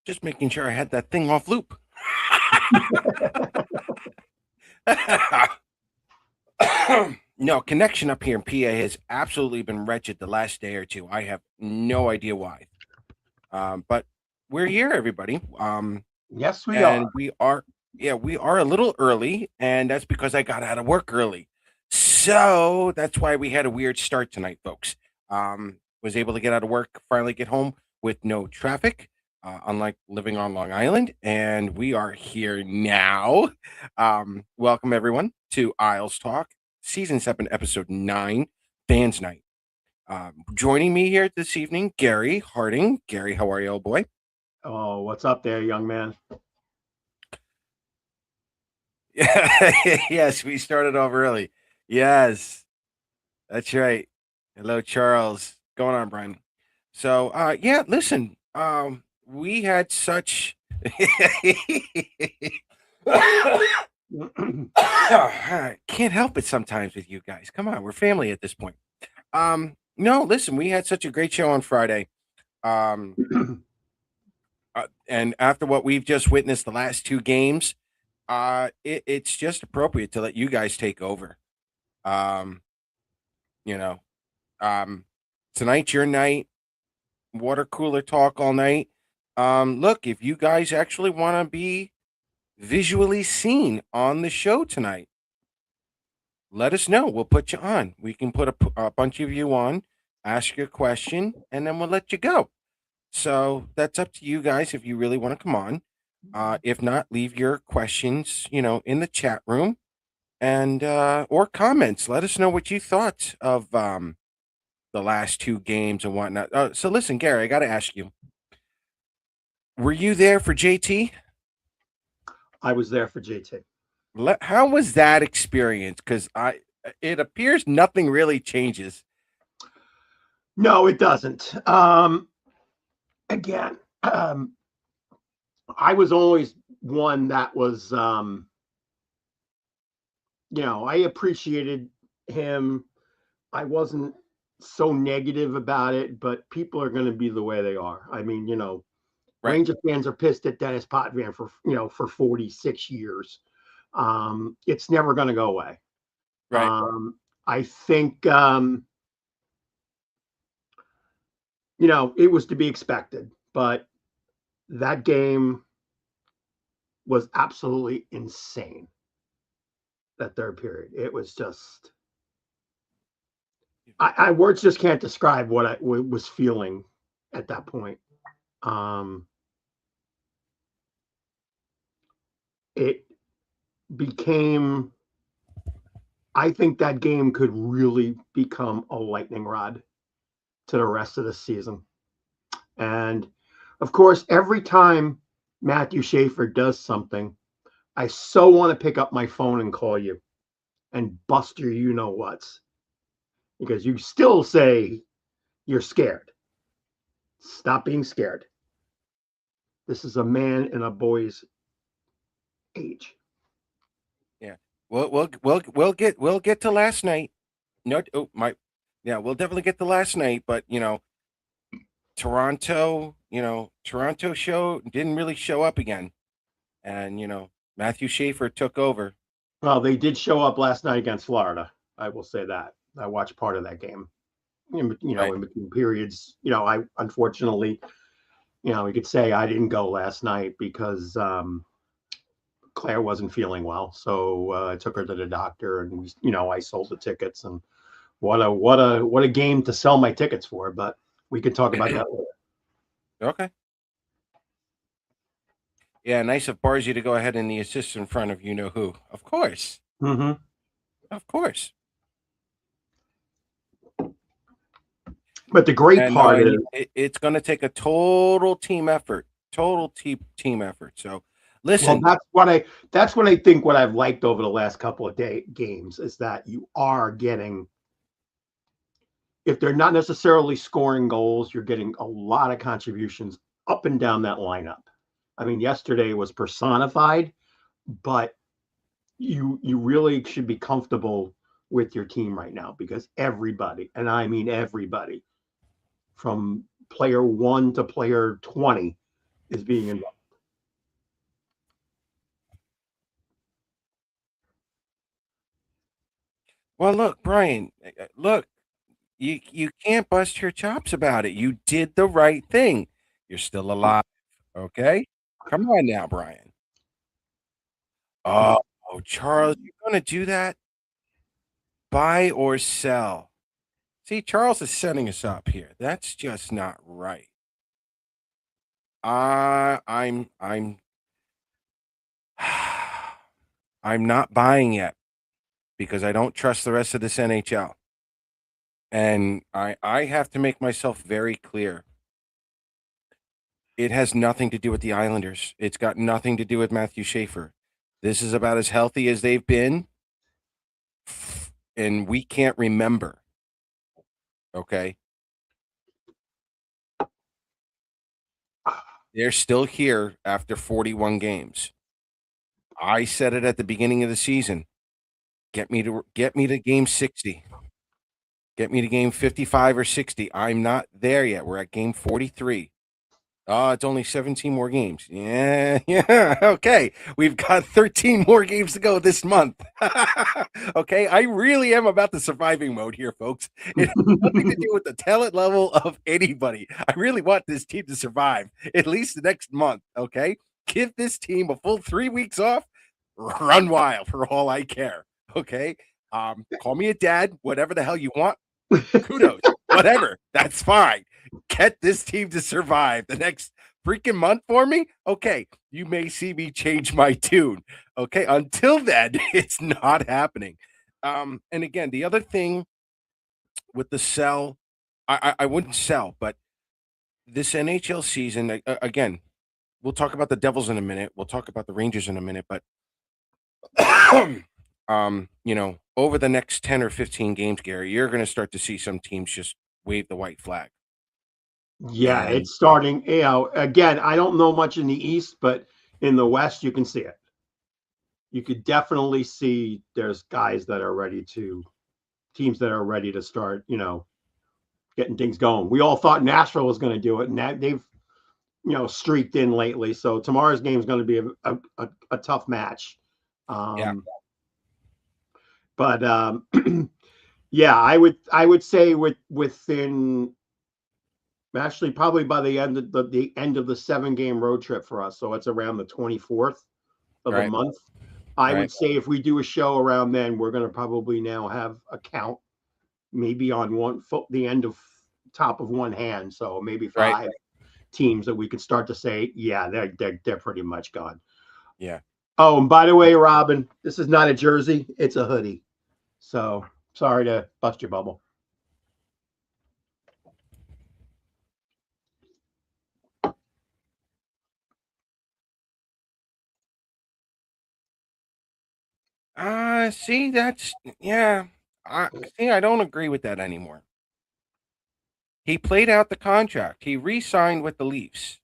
Just making sure I had that thing off loop. No, connection up here in PA has absolutely been wretched the last day or two. I have no idea why. But we're here, everybody. Yes, we And are. we are a little early, and that's because I got out of work early. So that's why we had a weird start tonight, folks. Was able to get out of work, finally get home with no traffic, unlike living on Long Island. And we are here now. Welcome, everyone, to Isles Talk, Season 7, Episode 9, Fans Night. Joining me here this evening, Gary Harding. Gary, how are you, old boy? Oh, what's up there, young man? Yes, we started off early. Yes, that's right. Hello, Charles. Going on, Brian? So, yeah, listen, we had such. Can't help it sometimes with you guys. Come on, we're family at this point. No, listen, we had such a great show on Friday. Um, and after what we've just witnessed the last two games, it's just appropriate to let you guys take over. Um, you know, um, tonight's your night. Water cooler talk all night. Look, if you guys actually want to be visually seen on the show tonight, let us know. We'll put you on. We can put a bunch of you on, ask you a question, and then we'll let you go. So that's up to you guys if you really want to come on. If not, leave your questions, in the chat room and or comments. Let us know what you thought of the last two games and whatnot. So listen, Gary, I got to ask you: were you there for JT? I was there for JT. How was that experience? Because it appears nothing really changes. No, it doesn't. Again, I was always one that was, I appreciated him. I wasn't so negative about it, but people are going to be the way they are. I mean, Right, Ranger fans are pissed at Dennis Potvin for 46 years. It's never going to go away. right. I think, it was to be expected, but that game was absolutely insane. That third period, it was just, I words just can't describe what I was feeling at that point. Um, it became, I think that game could really become a lightning rod to the rest of the season. And of course, every time Matthew Schaefer does something, I so want to pick up my phone and call you and bust your you know what's, because you still say you're scared. Stop being scared. This is a man and a boy's age. Yeah. We'll get to last night. No, oh my, yeah, we'll definitely get to last night. But Toronto show didn't really show up again, and Matthew Schaefer took over. Well, they did show up last night against Florida. I will say that. I watched part of that game. Right. In between periods, I unfortunately, you could say I didn't go last night because Claire wasn't feeling well, so I took her to the doctor, and I sold the tickets, and what a game to sell my tickets for. But we could talk about that later. Okay. Yeah, nice of Barzy to go ahead and the assist in front of you know who. Of course. Mm-hmm. Of course. But the great And no, part and is, it's going to take a total team effort. Total team effort. So, well, listen. that's what I think. What I've liked over the last couple of games is that you are getting, if they're not necessarily scoring goals, you're getting a lot of contributions up and down that lineup. I mean, yesterday was personified, but you really should be comfortable with your team right now, because everybody, and I mean everybody, from player 1 to player 20, is being involved. Well, look, Brian, look, you can't bust your chops about it. You did the right thing. You're still alive, okay? Come on now, Brian. Oh, Charles, you're gonna do that? Buy or sell? See, Charles is setting us up here. That's just not right. I'm I'm not buying yet because I don't trust the rest of this NHL. And I have to make myself very clear. It has nothing to do with the Islanders. It's got nothing to do with Matthew Schaefer. This is about as healthy as they've been, and we can't remember. Okay? They're still here after 41 games. I said it at the beginning of the season. Get me to game 60. Get me to game 55 or 60. I'm not there yet. We're at game 43. Oh, it's only 17 more games. Yeah, yeah. Okay. We've got 13 more games to go this month. Okay. I really am about the surviving mode here, folks. It has nothing to do with the talent level of anybody. I really want this team to survive at least the next month. Okay. Give this team a full 3 weeks off. Run wild for all I care. Okay. Call me a dad, whatever the hell you want. Kudos. Whatever. That's fine. Get this team to survive the next freaking month for me. Okay, you may see me change my tune. Okay, until then, it's not happening. And again, the other thing with the sell, I wouldn't sell, but this NHL season, again, we'll talk about the Devils in a minute. We'll talk about the Rangers in a minute, but over the next 10 or 15 games, Gary, you're going to start to see some teams just wave the white flag. Yeah, And it's starting. Again, I don't know much in the East, but in the West, you can see it. You could definitely see there's guys that are ready to, teams that are ready to start, getting things going. We all thought Nashville was going to do it, and that they've, streaked in lately. So tomorrow's game is going to be a tough match. yeah, But yeah, I would say within actually probably by the end of the end of the 7-game road trip for us. So it's around the 24th of the right, month. I right, would say if we do a show around then, we're going to probably now have a count maybe on one foot, the end of top of one hand. So maybe right. 5 teams that we could start to say, yeah, they're pretty much gone. Yeah. Oh, and by the way, Robin, this is not a jersey; it's a hoodie. So sorry to bust your bubble. See, that's yeah. I see. I don't agree with that anymore. He played out the contract. He re-signed with the Leafs.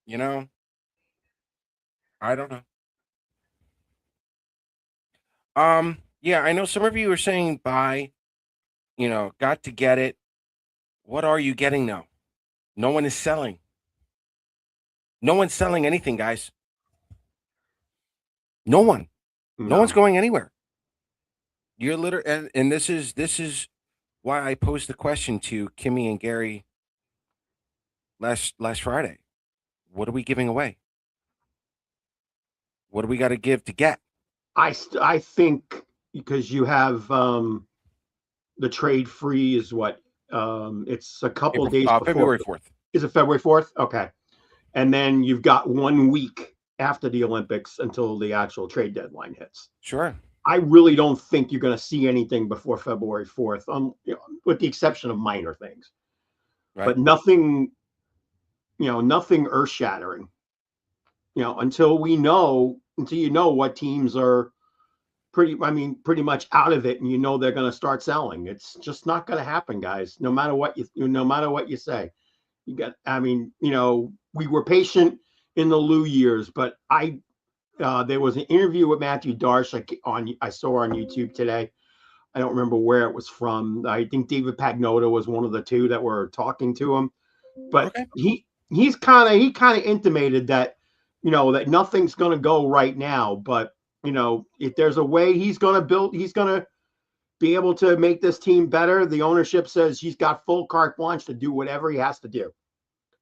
You know, I don't know. Yeah, I know some of you are saying buy. Got to get it. What are you getting now? No one is selling. No one's selling anything, guys. No one. No one's going anywhere. You're literally, and this is why I posed the question to Kimmy and Gary last Friday. What are we giving away? What do we got to give to get? I think because you have the trade free is what it's a couple of days before. February 4th. Is it February 4th? Okay. And then you've got 1 week after the Olympics until the actual trade deadline hits. Sure. I really don't think you're going to see anything before February 4th, with the exception of minor things. Right. But nothing, nothing earth shattering. Until you know what teams are pretty much out of it, and they're going to start selling. It's just not going to happen, guys. No matter what you say. We were patient in the Lou years, but there was an interview with Matthew Darsh I saw on YouTube today. I don't remember where it was from. I think David Pagnotta was one of the two that were talking to him. But Okay. he kind of intimated that, that nothing's going to go right now, but if there's a way he's going to be able to make this team better. The ownership says he's got full carte blanche to do whatever he has to do.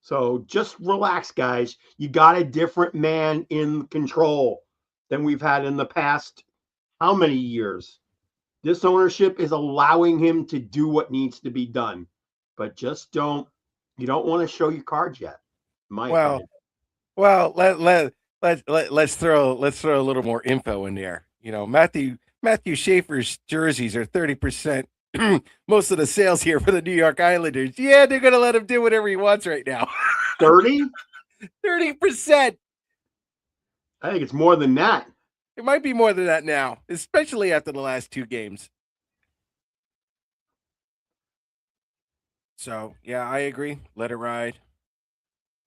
So just relax, guys. You got a different man in control than we've had in the past. How many years? This ownership is allowing him to do what needs to be done, but just you don't want to show your cards yet. In my opinion. Well, let's throw a little more info in there. Matthew Schaefer's jerseys are 30%. Most of the sales here for the New York Islanders. Yeah, they're gonna let him do whatever he wants right now. 30%. I think it's more than that. It might be more than that now, especially after the last 2 games. So yeah, I agree. Let it ride.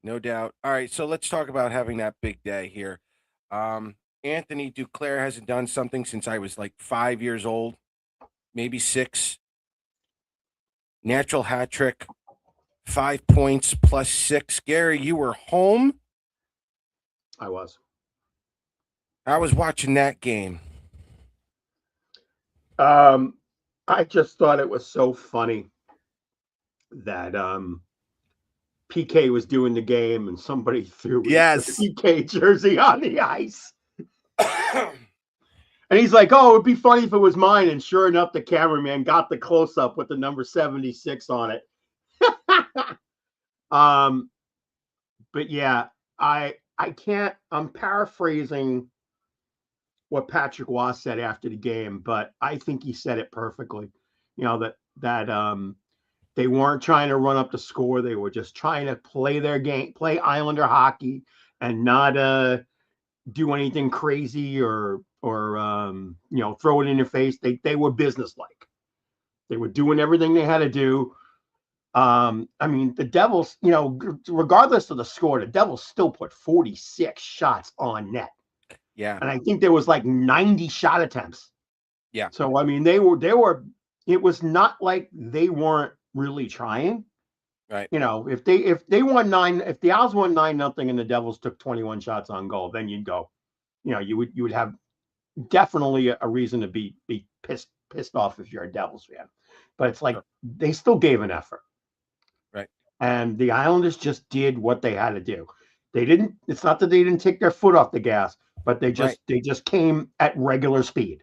No doubt. All right, so let's talk about having that big day here. Anthony Duclair hasn't done something since I was like 5 years old, maybe 6. Natural hat trick, 5 points plus 6. Gary, you were home? I was. I was watching that game. I just thought it was so funny that PK was doing the game and somebody threw the PK jersey on the ice. And he's like, oh, it'd be funny if it was mine. And sure enough, the cameraman got the close up with the number 76 on it. But yeah, I can't, I'm paraphrasing what Patrick Waugh said after the game, but I think he said it perfectly. That they weren't trying to run up the score. They were just trying to play their game, play Islander hockey, and not do anything crazy or throw it in your face. They were businesslike. They were doing everything they had to do. I mean, the Devils, regardless of the score, the Devils still put 46 shots on net. Yeah. And I think there was like 90 shot attempts. Yeah. So I mean, it was not like they weren't really trying. Right. If they won 9, if the Owls won 9-0 and the Devils took 21 shots on goal, then you'd go, you would have definitely a reason to be pissed off if you're a Devils fan. But it's like they still gave an effort. Right. And the Islanders just did what they had to do. It's not that they didn't take their foot off the gas, but they just came at regular speed.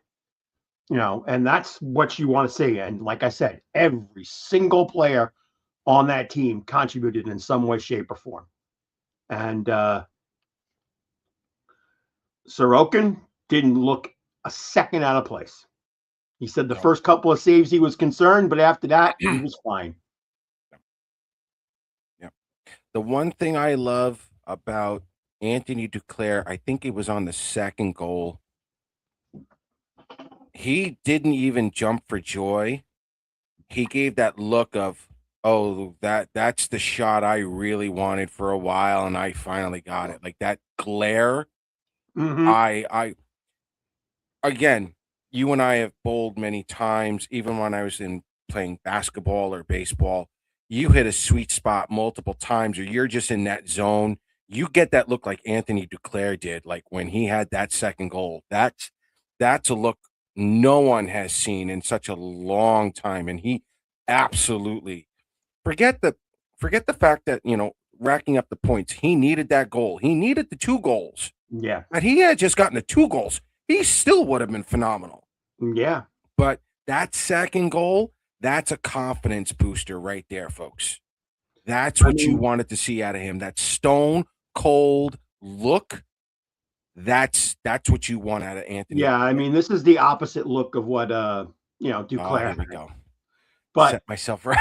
And that's what you want to see. And like I said, every single player on that team contributed in some way, shape, or form. And Sorokin didn't look a second out of place. He said the first couple of saves he was concerned, but after that, he was fine. Yeah. The one thing I love about Anthony Duclair, I think it was on the second goal. He didn't even jump for joy. He gave that look of, oh, that's the shot I really wanted for a while, and I finally got it. Like that glare. Mm-hmm. Again, you and I have bowled many times, even when I was playing basketball or baseball. You hit a sweet spot multiple times, or you're just in that zone. You get that look like Anthony Duclair did, like when he had that second goal. That's a look no one has seen in such a long time, and he absolutely forget the fact that racking up the points. He needed that goal. He needed the 2 goals. Yeah, and he had just gotten the 2 goals. He still would have been phenomenal. Yeah, but that second goal, that's a confidence booster right there, folks. That's what you wanted to see out of him. That stone cold look. That's what you want out of Anthony. Yeah, I mean, this is the opposite look of what Duclair. Oh, here we go. But set myself right.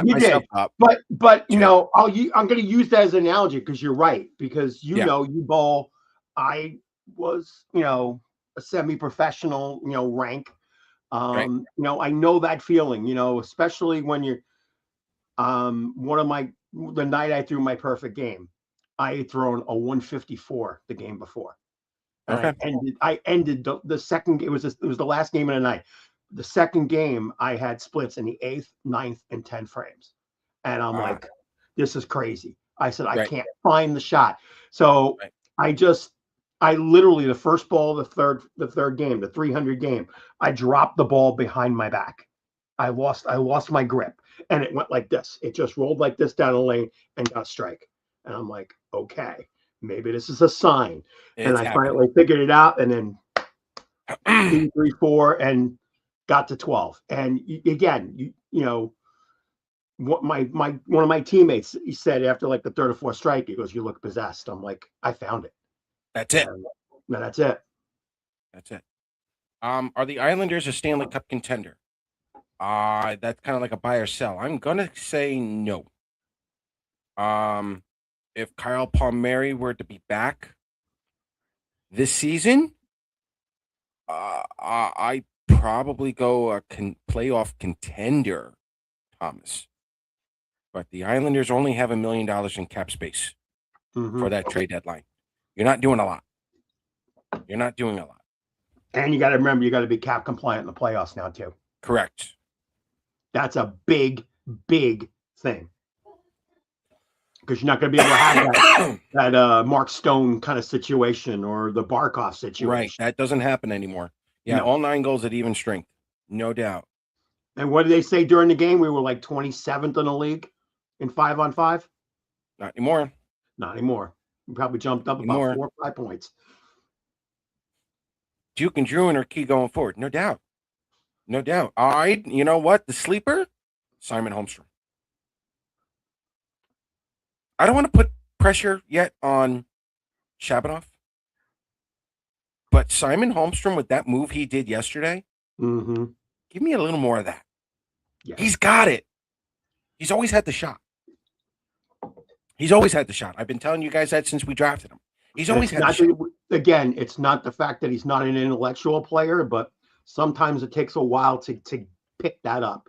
You did. Up. But I'm going to use that as an analogy because you're right. Because you bowl. I was a semi-professional rank. Right. I know that feeling. Especially when you're the night I threw my perfect game. I had thrown a 154 the game before. And okay. I ended the second. It was the last game of the night. The second game, I had splits in the 8th, 9th, and 10th frames, and I'm like, "This is crazy." I said, I Right. can't find the shot. So Right. I literally, the first ball of the third game, the 300 game, I dropped the ball behind my back. I lost my grip, and it went like this. It just rolled like this down the lane and got a strike. And I'm like, okay, maybe this is a sign. And It's I happening. finally figured it out, and then 2, 3, 4, and got to 12. And again, you know, what one of my teammates, he said after like the third or fourth strike, he goes, "You look possessed." I'm like, I found it. That's it. And that's it. That's it. Are the Islanders a Stanley Cup contender? That's kind of like a buy or sell. I'm gonna say no. If Kyle Palmieri were to be back this season, I probably go a playoff contender, Thomas. But the Islanders only have $1 million in cap space Mhm. for that trade deadline. You're not doing a lot. You're not doing a lot. And you got to remember, you got to be cap compliant in the playoffs now too. Correct. That's a big, big thing. Because you're not going to be able to have that Mark Stone kind of situation or the Barkov situation. Right. That doesn't happen anymore. Yeah, No. all 9 goals at even strength. No doubt. And what did they say during the game? We were like 27th in the league in 5-on-5. Not anymore. Not anymore. We probably jumped up about Anymore. 4 or 5 points. Duke and Druin are key going forward. No doubt. No doubt. All right. You know what? The sleeper, Simon Holmstrom. I don't want to put pressure yet on Shabanov, but Simon Holmstrom with that move he did yesterday, Mm-hmm. give me a little more of that. Yeah. He's got it. He's always had the shot. He's always had the shot. I've been telling you guys that since we drafted him. He's always had the shot. Again, it's not the fact that he's not an intellectual player, but sometimes it takes a while to pick that up.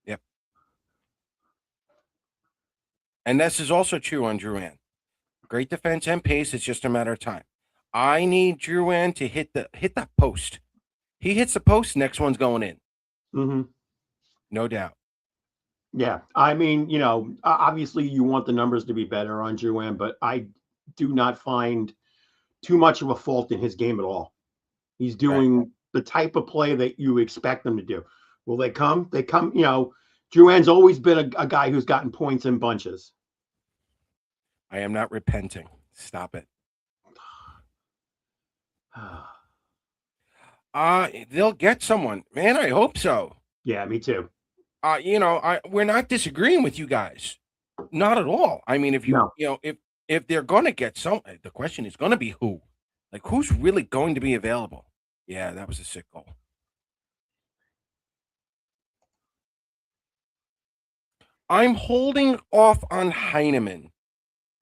Yep. And this is also true on Drouin. Great defense and pace. It's just a matter of time. I need Drouin to hit that post. He hits the post, next one's going in. Mm-hmm. No doubt. Yeah. I mean, you know, obviously you want the numbers to be better on Drouin, but I do not find too much of a fault in his game at all. He's doing the type of play that you expect them to do. Will they come? They come, you know, Drouin's always been a guy who's gotten points in bunches. I am not repenting. Stop it. They'll get someone. Man, I hope so. Yeah, me too. You know, we're not disagreeing with you guys. Not at all. I mean, if you know, if they're gonna get some, the question is gonna be who? Like who's really going to be available? Yeah, that was a sick goal. I'm holding off on Heineman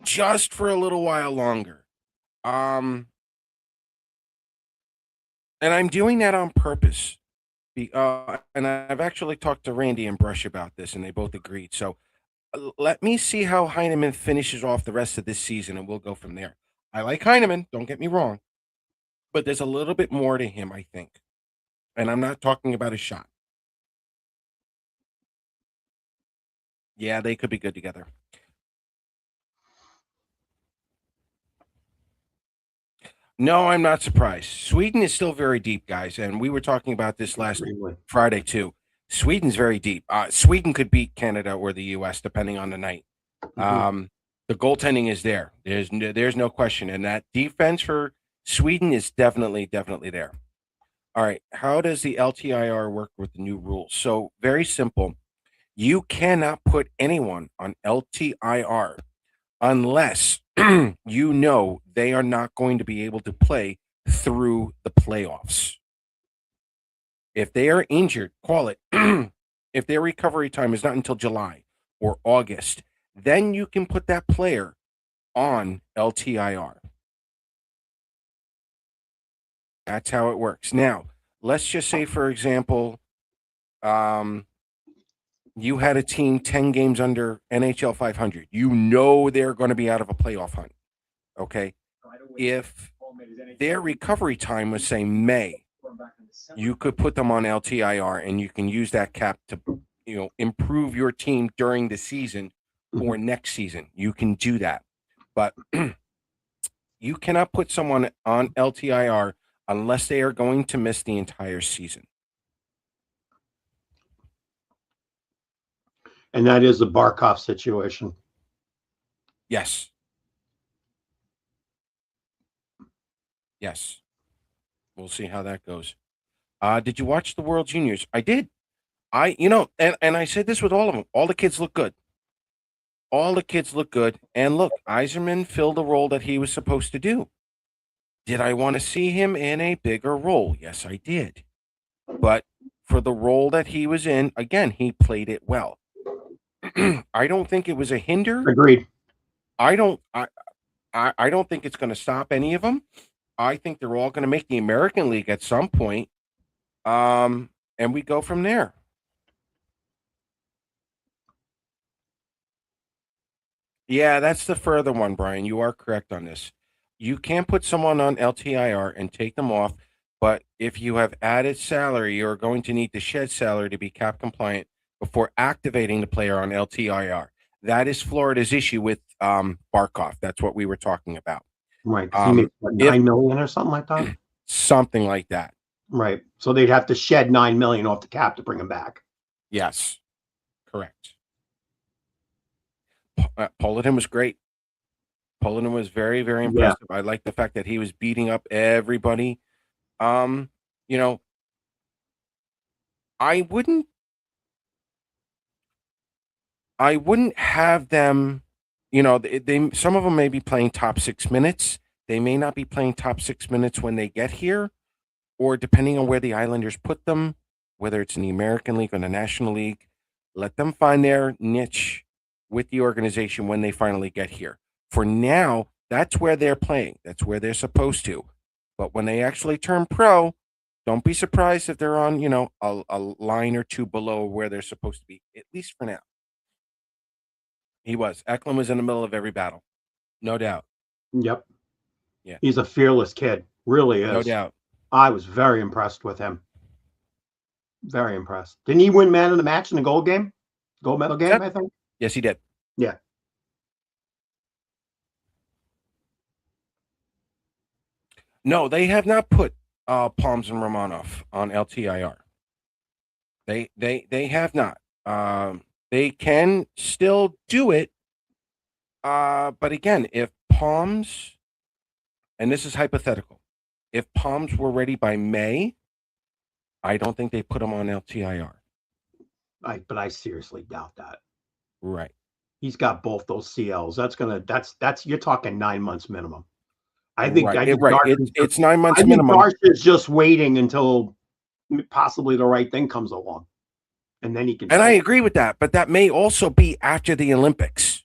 just for a little while longer. And I'm doing that on purpose. And I've actually talked to Randy and Brush about this, and they both agreed. So let me see how Heineman finishes off the rest of this season, and we'll go from there. I like Heineman, don't get me wrong, but there's a little bit more to him, I think. And I'm not talking about his shot. Yeah, they could be good together. No, I'm not surprised. Sweden is still very deep, guys, and we were talking about this last Friday too. Sweden's very deep. Sweden could beat Canada or the U.S. depending on the night. Mm-hmm. The goaltending is there. There's no question, and that defense for Sweden is definitely there. All right, how does the LTIR work with the new rules? So very simple. You cannot put anyone on LTIR unless you know they are not going to be able to play through the playoffs. If they are injured, call it, if their recovery time is not until July or August, then you can put that player on LTIR. That's how it works. Now, let's just say, for example, you had a team 10 games under NHL 500. You know they're going to be out of a playoff hunt. Okay? If their recovery time was, say, May, you could put them on LTIR and you can use that cap to, improve your team during the season for next season. You can do that, but you cannot put someone on LTIR unless they are going to miss the entire season. And that is the Barkov situation. Yes. Yes. We'll see how that goes. Did you watch the World Juniors? I did. And I said this with all of them. All the kids look good. All the kids look good. And look, Yzerman filled the role that he was supposed to do. Did I want to see him in a bigger role? Yes, I did. But for the role that he was in, again, he played it well. I don't think it was a hinder. Agreed. I don't think it's going to stop any of them. I think they're all going to make the American League at some point. And we go from there. Yeah, that's the further one, Brian. You are correct on this. You can't put someone on LTIR and take them off, but if you have added salary, you're going to need to shed salary to be cap compliant before activating the player on LTIR. That is Florida's issue with Barkov. That's what we were talking about. Right. He makes what, $9 million or something like that? Something like that. Right. So they'd have to shed $9 million off the cap to bring him back. Yes. Correct. Polidin was great. Polidin was very, very impressive. Yeah. I like the fact that he was beating up everybody. I wouldn't have them, they some of them may be playing top 6 minutes. They may not be playing top 6 minutes when they get here, or depending on where the Islanders put them, whether it's in the American League or the National League, let them find their niche with the organization when they finally get here. For now, that's where they're playing. That's where they're supposed to. But when they actually turn pro, don't be surprised if they're on, a line or two below where they're supposed to be, at least for now. He was. Eklund was in the middle of every battle. No doubt. Yep. Yeah. He's a fearless kid. Really is. No doubt. I was very impressed with him. Very impressed. Didn't he win man of the match in the gold medal game, I think? Yes, he did. Yeah. No, they have not put Palms and Romanov on LTIR. They have not. They can still do it. But again, if Palms, and this is hypothetical, if Palms were ready by May, I don't think they put him on LTIR. But I seriously doubt that. Right. He's got both those CLs. That's you're talking 9 months minimum. I think it's 9 months minimum. Darsh is just waiting until possibly the right thing comes along, and then he can. And I agree with that, but that may also be after the Olympics.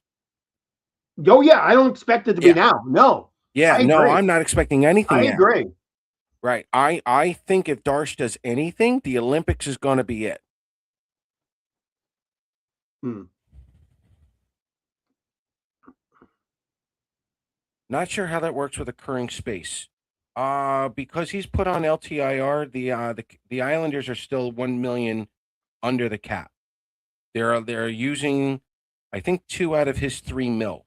Oh yeah, I don't expect it to be now. No. Yeah, no, I'm not expecting anything. I agree. Right. I think if Darsh does anything, the Olympics is going to be it. Not sure how that works with occurring space. Because he's put on LTIR, the Islanders are still 1 million under the cap. They're using, I think, 2 out of his 3 mil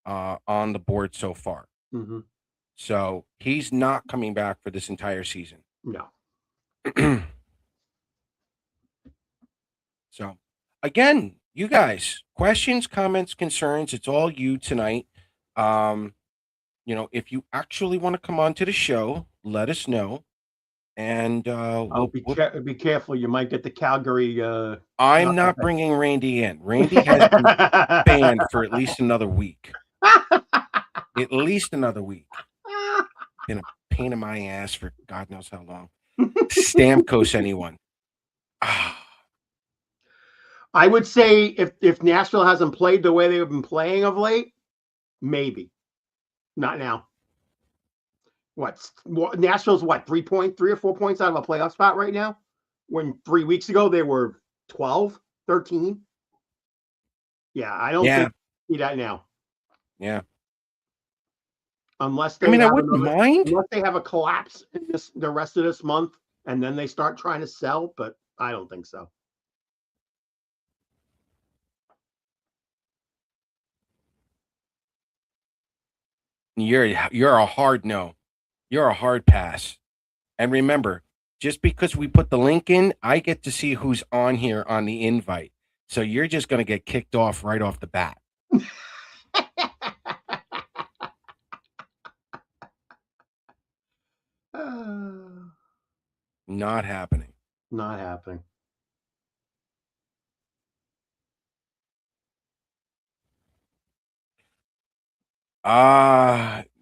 on the board so far. Mm-hmm. So he's not coming back for this entire season. No. So again, you guys, questions, comments, concerns, it's all you tonight. If you actually want to come on to the show, let us know. And be careful. You might get the Calgary. I'm not bringing Randy in. Randy has been banned for at least another week. At least another week. Been a pain in my ass for God knows how long. Stamkos, anyone. I would say if Nashville hasn't played the way they've been playing of late, maybe. Not now. Nashville's 3 or 4 points out of a playoff spot right now? When 3 weeks ago they were 12, 13. Yeah, I don't think see that now. Yeah. Unless they I wouldn't mind. Unless they have a collapse in the rest of this month and then they start trying to sell, but I don't think so. You're a hard no. You're a hard pass. And remember, just because we put the link in, I get to see who's on here on the invite. So you're just going to get kicked off right off the bat. Not happening. Not happening.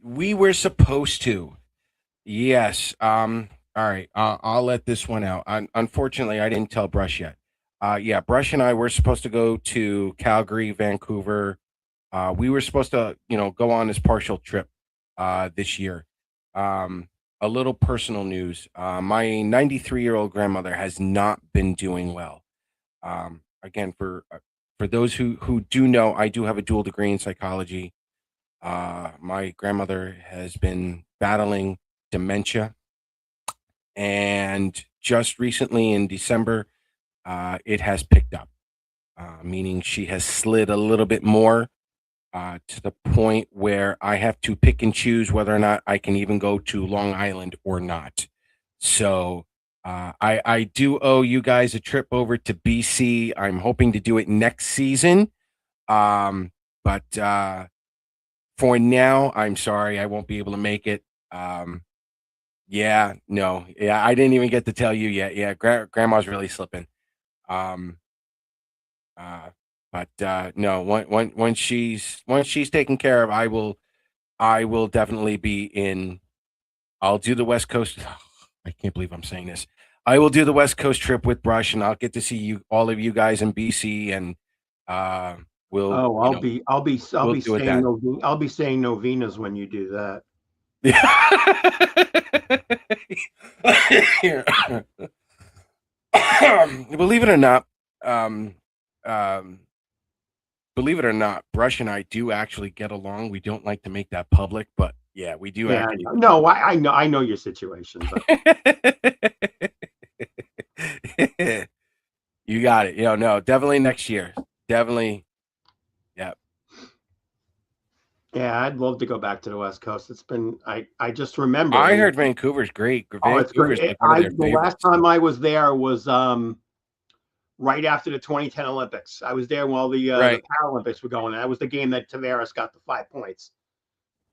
We were supposed to. Yes. All right. I'll let this one out. Unfortunately, I didn't tell Brush yet. Yeah, Brush and I were supposed to go to Calgary, Vancouver. We were supposed to, go on this partial trip this year. A little personal news. My 93-year-old grandmother has not been doing well. Again, for those who do know, I do have a dual degree in psychology. My grandmother has been battling dementia, and just recently in December, it has picked up, meaning she has slid a little bit more to the point where I have to pick and choose whether or not I can even go to Long Island or not. So I do owe you guys a trip over to BC. I'm hoping to do it next season. But for now, I'm sorry I won't be able to make it. Yeah, no, yeah, I didn't even get to tell you yet. Yeah, grandma's really slipping. Um, uh, but no, once she's taken care of, I will definitely be in. I'll do the West Coast. I can't believe I'm saying this. I will do the West Coast trip with Brush, and I'll get to see all of you guys in BC, and uh, we'll Oh, you know I'll be we'll do it saying then. I'll be saying novenas when you do that. Here. Believe it or not, um, um, Brush and I do actually get along. We don't like to make that public, but yeah, we do Yeah, actually. no, I know your situation, but You got it. No, definitely next year. Definitely. Yeah. yeah, I'd love to go back to the West Coast. It's been I just remember I heard Vancouver's great. oh, it's great. Vancouver's like one of their The last favorites. time I was there was right after the 2010 Olympics. I was there while the Right. Paralympics were going. That was the game that Tavares got the 5 points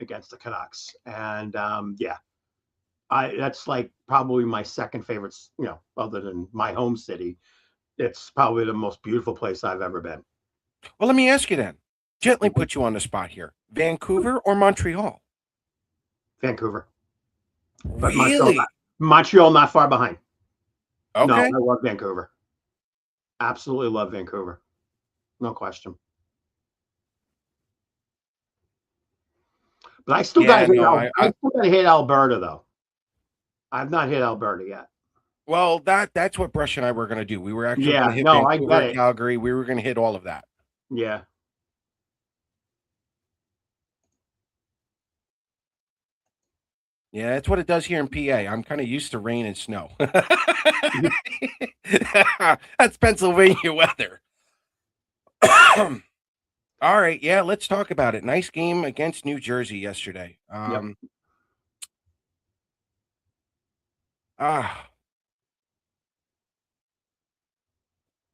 against the Canucks, and yeah, that's like probably my second favorite. Other than my home city, it's probably the most beautiful place I've ever been. Well, let me ask you then. Gently put you on the spot here. Vancouver or Montreal? Vancouver, but Really? Montreal not far behind. No, Okay. I love Vancouver. Absolutely love Vancouver. No question. But I still got Yeah, to hit. no, I I still got to hit Alberta though. I've not hit Alberta yet. well, that's what Brush and I were gonna do. We were actually Yeah, gonna hit no, I get Vancouver, it. Calgary. We were gonna hit all of that. Yeah, Yeah, that's what it does here in PA. I'm kind of used to rain and snow. That's Pennsylvania weather. All right, yeah, let's talk about it. Nice game against New Jersey yesterday. yep. Ah,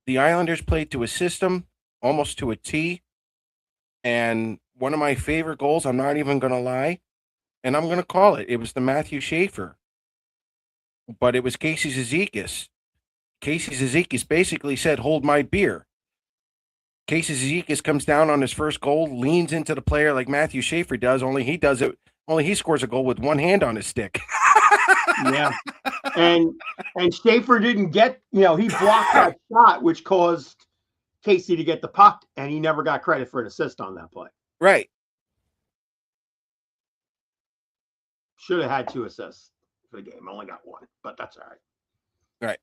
the Islanders played to a system, almost to a T, and one of my favorite goals. I'm not even gonna lie, and I'm gonna call it. It was the Matthew Schaefer, but it was Casey Zizekis. Casey Zizekis basically said, "Hold my beer." Casey Zizekis comes down on his first goal, leans into the player like Matthew Schaefer does. Only he scores a goal with one hand on his stick. Yeah, and Schaefer didn't get. He blocked that shot, which caused Casey to get the puck, and he never got credit for an assist on that play. Right. Should have had 2 assists for the game. Only got 1, but that's all right. Right.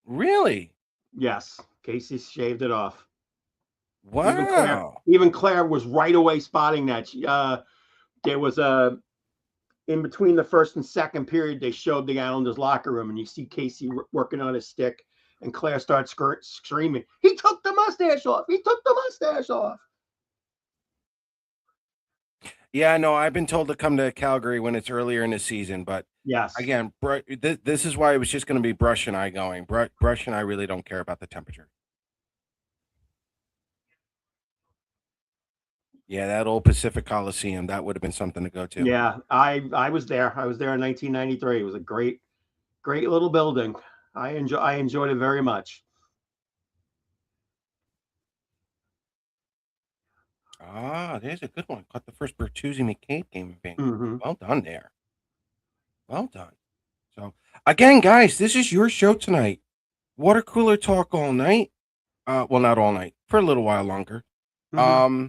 Really? Yes, Casey shaved it off. Wow. Even Claire was right away spotting that. There was in between the first and second period, they showed the Islanders locker room, and you see Casey working on his stick, And Claire starts screaming, "He took the mustache off! He took the mustache off!" Yeah, no, I've been told to come to Calgary when it's earlier in the season, but Yes. again, this is why it was just going to be Brush and I going. Brush and I really don't care about the temperature. Yeah, that old Pacific Coliseum, that would have been something to go to. Yeah, I was there. I was there in 1993. It was a great little building. I enjoyed it very much. Ah, there's a good one. Caught the first Bertuzzi McCabe game in Vancouver. Mm-hmm. Well done there. Well done. So again, guys, this is your show tonight. Water cooler talk all night. Well, not all night, for a little while longer. Mm-hmm.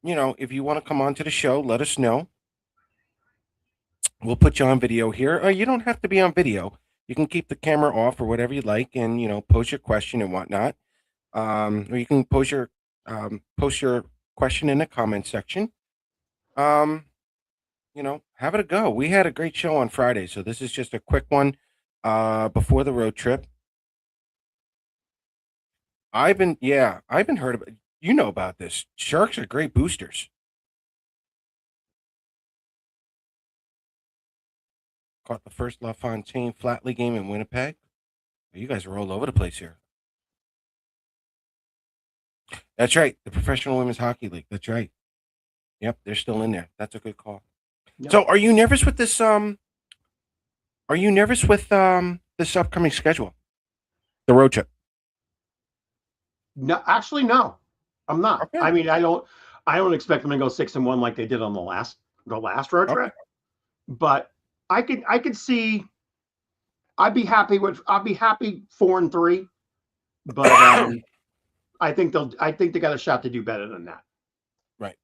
You know, if you want to come on to the show, let us know. We'll put you on video here. Or you don't have to be on video. You can keep the camera off or whatever you like, and you know, post your question and whatnot. Or you can post your question in the comment section. You know, have it a go. We had a great show on Friday, so this is just a quick one before the road trip. I've been heard about, you know about this. Sharks are great boosters. Caught the first LaFontaine Flatley game in Winnipeg. You guys are all over the place here. That's right. The Professional Women's Hockey League. That's right. Yep, they're still in there. That's a good call. Yep. So are you nervous with this this upcoming schedule? The road trip? No, actually, no. I'm not. Okay. I mean, I don't expect them to go 6-1 like they did on the last road trip. Okay. But I could see. I'd be happy 4-3. But I think they got a shot to do better than that. Right.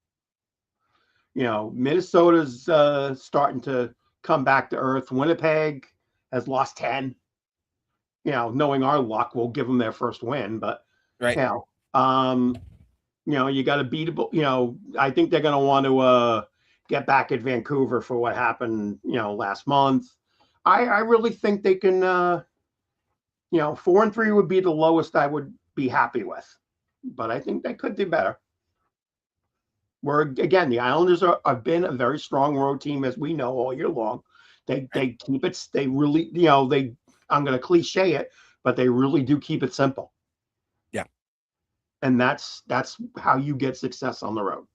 You know, Minnesota's starting to come back to earth. Winnipeg has lost 10. You know, knowing our luck, we'll give them their first win. But right. You know, you got to beat. You know, I think they're going to want to get back at Vancouver for what happened. You know, last month. I really think they can. You know, 4-3 would be the lowest I would be happy with, but I think they could do better. Where again, the Islanders have been a very strong road team, as we know, all year long. They keep it. They really, you know, I'm going to cliche it, but they really do keep it simple. Yeah, and that's how you get success on the road.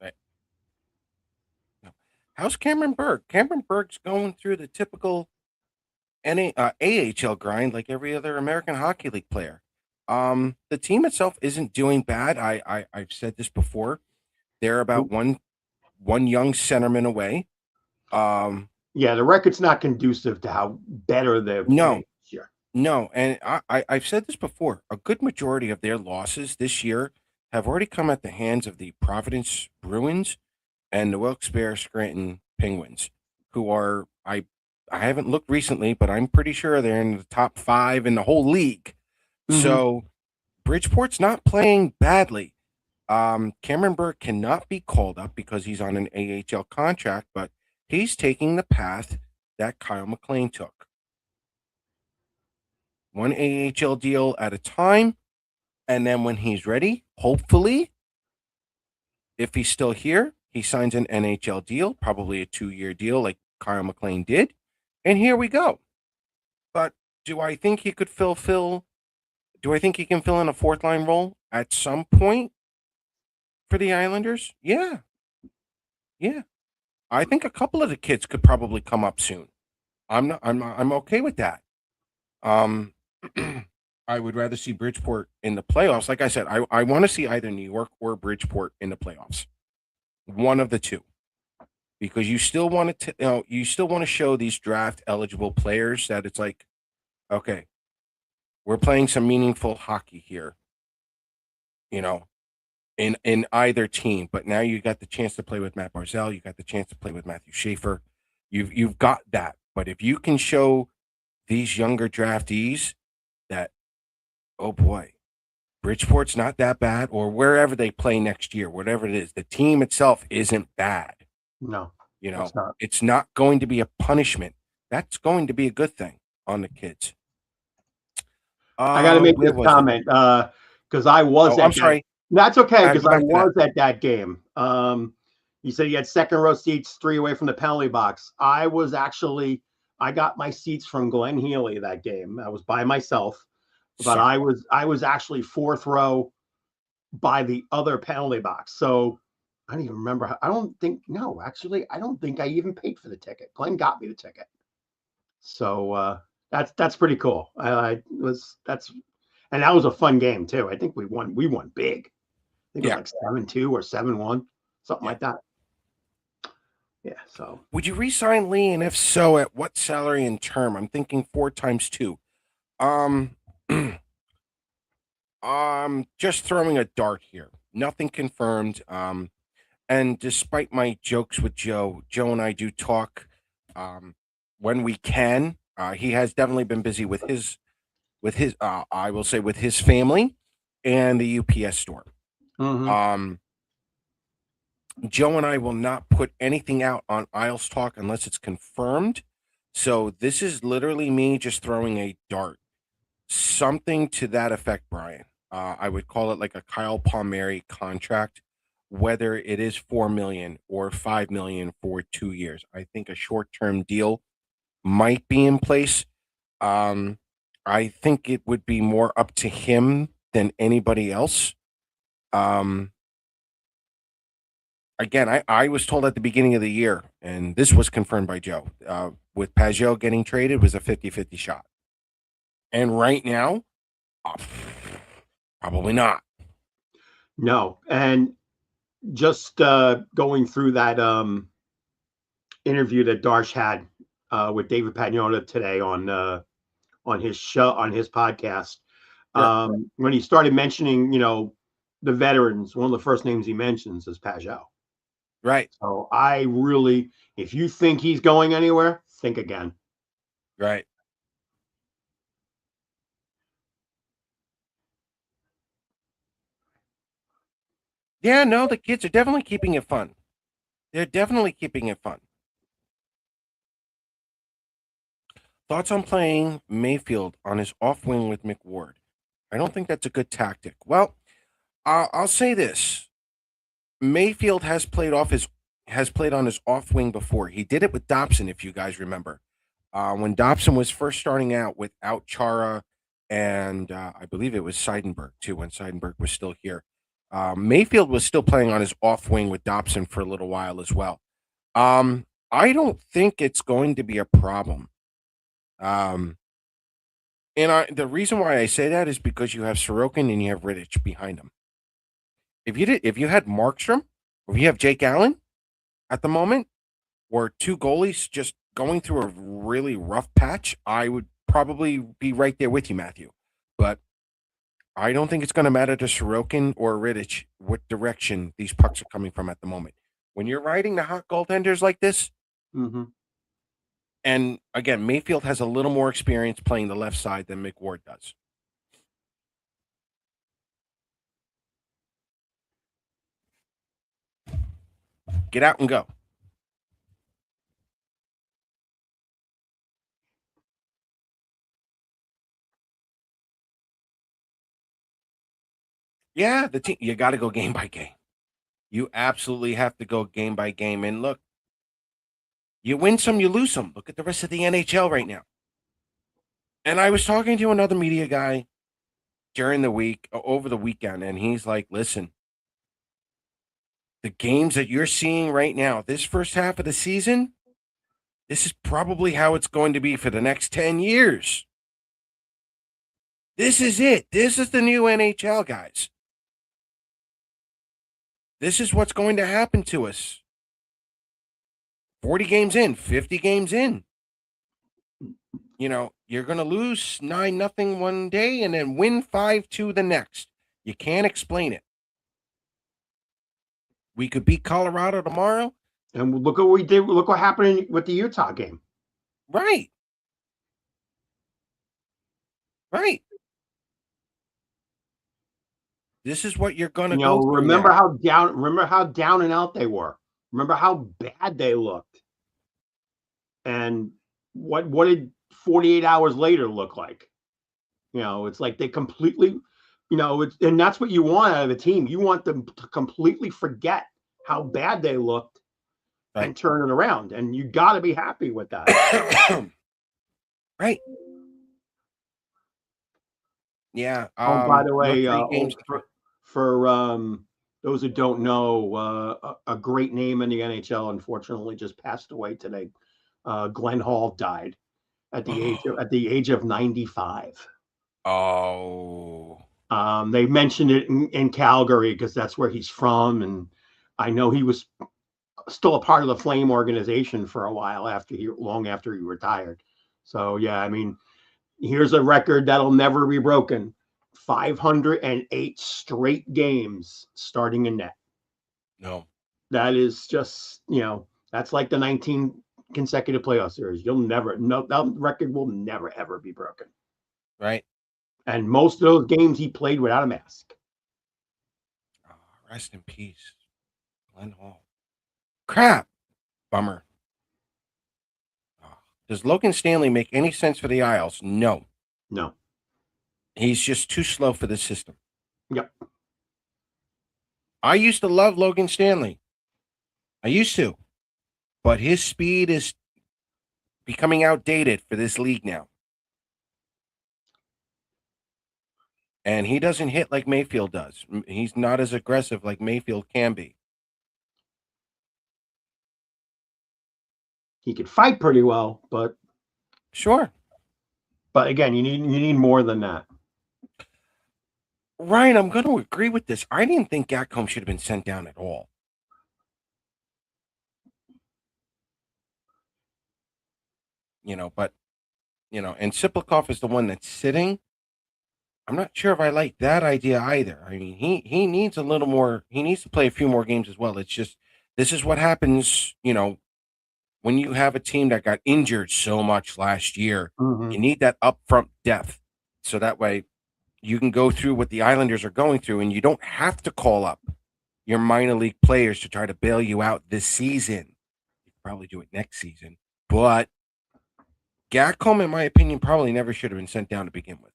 Right. How's Cameron Berg? Cameron Berg's going through the typical AHL grind like every other American Hockey League player. The team itself isn't doing bad. I've said this before. They're about one young centerman away. Yeah, the record's not conducive to how better they're playing this year. No, and I've said this before. A good majority of their losses this year have already come at the hands of the Providence Bruins and the Wilkes-Barre Scranton Penguins, who are I haven't looked recently, but I'm pretty sure they're in the top 5 in the whole league. Mm-hmm. So Bridgeport's not playing badly. Cameron Berg cannot be called up because he's on an AHL contract, but he's taking the path that Kyle McLean took. One AHL deal at a time, and then when he's ready, hopefully, if he's still here, he signs an NHL deal, probably a 2-year deal like Kyle McLean did. And here we go. But do I think he could do I think he can fill in a 4th line role at some point for the Islanders? Yeah. Yeah. I think a couple of the kids could probably come up soon. I'm okay with that. I would rather see Bridgeport in the playoffs. Like I said, I want to see either New York or Bridgeport in the playoffs. One of the two. Because you still want to show these draft eligible players that it's like, okay, we're playing some meaningful hockey here, you know, in either team. But now you got the chance to play with Matt Barzal, you got the chance to play with Matthew Schaefer. You've got that. But if you can show these younger draftees that, oh boy, Bridgeport's not that bad, or wherever they play next year, whatever it is, the team itself isn't bad. No, you know, it's not going to be a punishment. That's going to be a good thing on the kids. I got to make Where this was it? comment because I was Oh, I'm at that. sorry. That's okay because Go I back to that. was at that game. You said you had second row seats, 3 away from the penalty box. I got my seats from Glenn Healy that game. I was by myself, but Sorry. I was actually 4th row by the other penalty box. So I don't even remember. I don't think no, actually, I don't think I even paid for the ticket. Glenn got me the ticket. So that's pretty cool. I was that's and that was a fun game too. I think we won. We won big. I think it was Yeah. like 7-2 or 7-1, something Yeah. like that. Yeah. So Would you re-sign Lee, and if so, at what salary and term? I'm thinking 4 times 2. Um, just throwing a dart here. Nothing confirmed. And despite my jokes with Joe and I do talk when we can. He has definitely been busy with his I will say with his family and the UPS store. mhm. Um, Joe and I will not put anything out on Isles Talk unless it's confirmed. So this is literally me just throwing a dart, something to that effect, Brian. I would call it like a Kyle Palmieri contract, whether it is 4 million or 5 million for 2 years. I think a short-term deal might be in place. Um, I think it would be more up to him than anybody else. Um, Again, I was told at the beginning of the year, and this was confirmed by Joe, with Pajot getting traded was a 50-50 shot. And right now, uh, probably not. No, and just going through that interview that Darsh had with David Pagnotta today on his show on his podcast. Sure. When he started mentioning, the veterans, one of the first names he mentions is Pajot. Right, So I really, if you think he's going anywhere, think again. right. Yeah, no, the kids are definitely keeping it fun. They're definitely keeping it fun. Thoughts on playing Mayfield on his off wing with McWard? I don't think that's a good tactic. Well, I'll say this: Mayfield has played on his off wing before. He did it with Dobson, if you guys remember, when Dobson was first starting out without Chara, and I believe it was Seidenberg too when Seidenberg was still here. Mayfield was still playing on his off wing with Dobson for a little while as well. I don't think it's going to be a problem. Um, the reason why I say that is because you have Sorokin and you have Rittich behind him. If you had Markstrom, or if you have Jake Allen at the moment, or two goalies just going through a really rough patch, I would probably be right there with you, Matthew. But I don't think it's going to matter to Sorokin or Rittich what direction these pucks are coming from at the moment. When you're riding the hot goaltenders like this, Mm-hmm. and again, Mayfield has a little more experience playing the left side than McWard does. Get out and go. Yeah, the team. You got to go game by game. You absolutely have to go game by game. And look, you win some, you lose some. Look at the rest of the NHL right now. And I was talking to another media guy during the week, over the weekend, and he's like, listen, the games that you're seeing right now, this first half of the season, this is probably how it's going to be for the next 10 years. This is it. This is the new NHL, guys. This is what's going to happen to us. 40 games in, 50 games in. You're going to lose 9-0 one day and then win 5-2 the next. You can't explain it. We could beat Colorado tomorrow. And look what we did. Look what happened with the Utah game. Right. Right. This is what you're going to go through Remember now. how down and out they were. Remember how bad they looked. And what did 48 hours later look like? It's like they completely, and that's what you want out of a team. You want them to completely forget how bad they looked Right. and turn it around. And you got to be happy with that. Right. Yeah. By the way, 3 games. for those who don't know, a great name in the NHL unfortunately just passed away today. Glenn Hall died at the age of 95. Oh. They mentioned it in Calgary because that's where he's from, and I know he was still a part of the Flame organization for a while long after he retired. So yeah, I mean, here's a record that'll never be broken: 508 straight games starting in net. No. That is just that's like the 19 consecutive playoff series. That record will never ever be broken. Right. And most of those games he played without a mask. Oh, rest in peace, Glenn Hall. Crap. Bummer. Oh. Does Logan Stanley make any sense for the Isles? No. No. He's just too slow for the system. Yep. I used to love Logan Stanley. I used to. But his speed is becoming outdated for this league now. And he doesn't hit like Mayfield does. He's not as aggressive like Mayfield can be. He could fight pretty well, but Sure. But again, you need more than that. Ryan, I'm going to agree with this. I didn't think Gatcomb should have been sent down at all. But and Siplikov is the one that's sitting. I'm not sure if I like that idea either. I mean, he needs a little more. He needs to play a few more games as well. It's just this is what happens. When you have a team that got injured so much last year, you need that upfront depth, so that way you can go through what the Islanders are going through, and you don't have to call up your minor league players to try to bail you out this season. You can probably do it next season, but Gatcomb, in my opinion, probably never should have been sent down to begin with.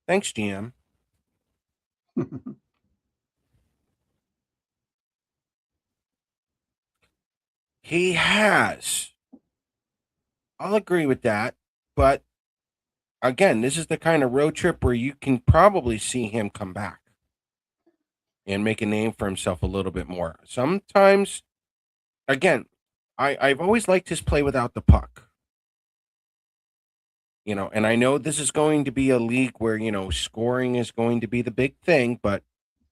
Thanks, GM. He has. I'll agree with that. But again, this is the kind of road trip where you can probably see him come back and make a name for himself a little bit more. Sometimes, again, I've always liked his play without the puck. And I know this is going to be a league where, scoring is going to be the big thing, but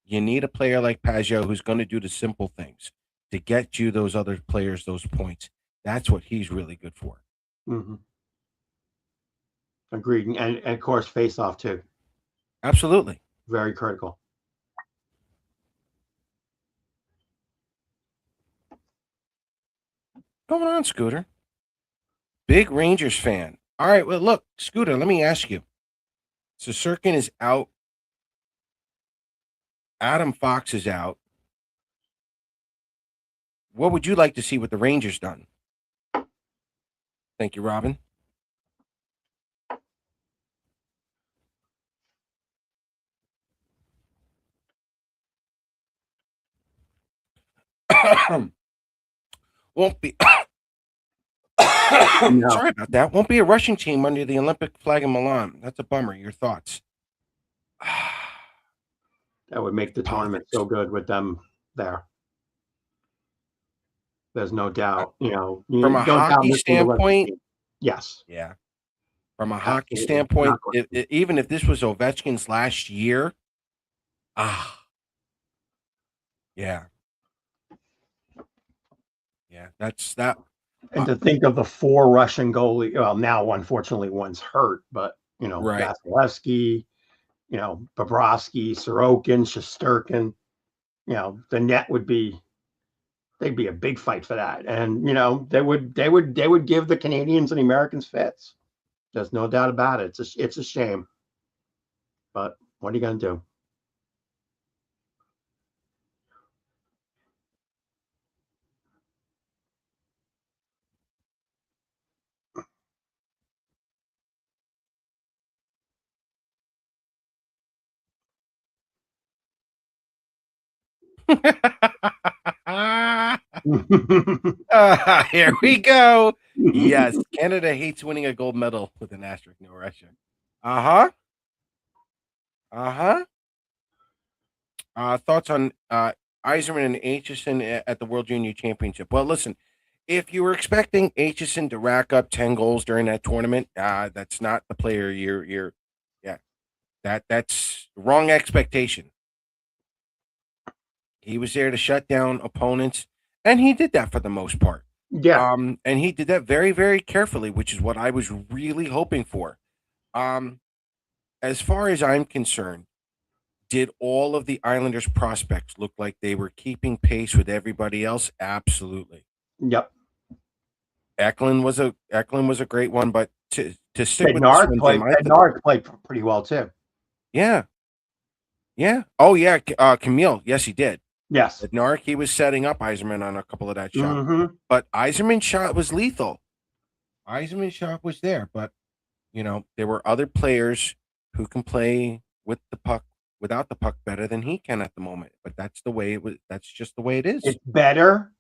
you need a player like Pageau who's going to do the simple things to get you those other players those points. That's what he's really good for. Mm-hmm. Agreed. And of course, face off too. Absolutely. Very critical. What's going on, Scooter? Big Rangers fan. All right, well, look, Scooter, let me ask you. So Sirkin is out. Adam Fox is out. What would you like to see with the Rangers done? Thank you, Robin. Won't be. No. Sorry about that. Won't be a rushing team under the Olympic flag in Milan. That's a bummer. Your thoughts? That would make the tournament so good with them there. There's no doubt. From a hockey standpoint, yes. Yeah. From a hockey standpoint, even if this was Ovechkin's last year, yeah. Yeah, that's that. And to think of the 4 Russian goalie, well, now unfortunately one's hurt, but Right. Vasilevsky, Bobrovsky, Sorokin, Shesterkin, the net they'd be a big fight for that. And they would give the Canadians and the Americans fits. There's no doubt about it. It's a shame. But what are you gonna do? Here we go. Yes, Canada hates winning a gold medal with an asterisk, no Russia. Uh-huh. Uh-huh. Thoughts on Iserman and Aitchison at the World Junior Championship? Well, listen, if you were expecting Aitchison to rack up 10 goals during that tournament, that's not the player yeah, that's wrong expectation. He was there to shut down opponents, and he did that for the most part. Yeah. And he did that very, very carefully, which is what I was really hoping for. As far as I'm concerned, did all of the Islanders prospects look like they were keeping pace with everybody else? Absolutely. Yep. Eklund was a great one, but to stick with this one, Jim, Bednarek played pretty well too. yeah, yeah. Oh yeah, Camille. Yes, he did. Yes. Bednarek, he was setting up Yzerman on a couple of that shots, Mm-hmm. but Yzerman's shot was lethal. Yzerman's shot was there, but there were other players who can play with the puck without the puck better than he can at the moment. But that's the way it was. That's just the way it is. It's better.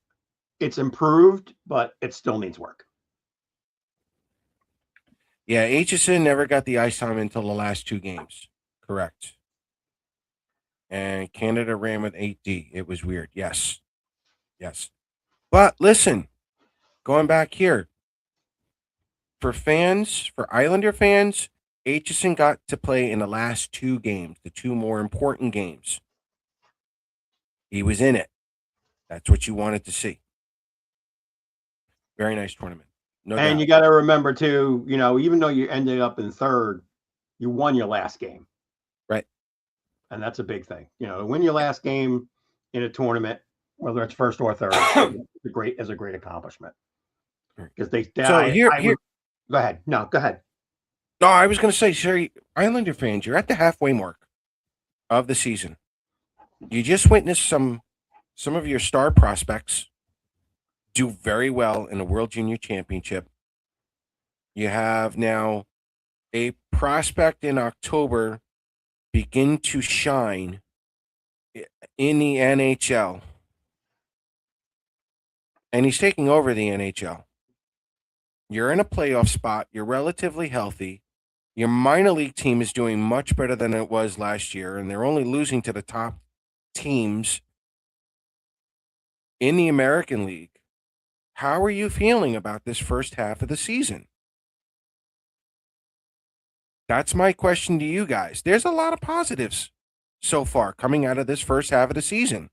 It's improved, but it still needs work. Yeah, Aitchison never got the ice time until the last two games. Correct. And Canada ran with 8D. It was weird. Yes. Yes. But listen, going back here, for Islander fans, Aitchison got to play in the last two games, the two more important games. He was in it. That's what you wanted to see. Very nice tournament. No doubt. And you got to remember too, even though you ended up in third, you won your last game. Right. And that's a big thing. To win your last game in a tournament, whether it's first or third, is a great accomplishment. Because go ahead. No, go ahead. No, I was going to say, Sherry, Islander fans, you're at the halfway mark of the season. You just witnessed some of your star prospects do very well in the World Junior Championship. You have now a prospect in October begin to shine in the NHL. And he's taking over the NHL. You're in a playoff spot. You're relatively healthy. Your minor league team is doing much better than it was last year, and they're only losing to the top teams in the American League. How are you feeling about this first half of the season? That's my question to you guys. There's a lot of positives so far coming out of this first half of the season.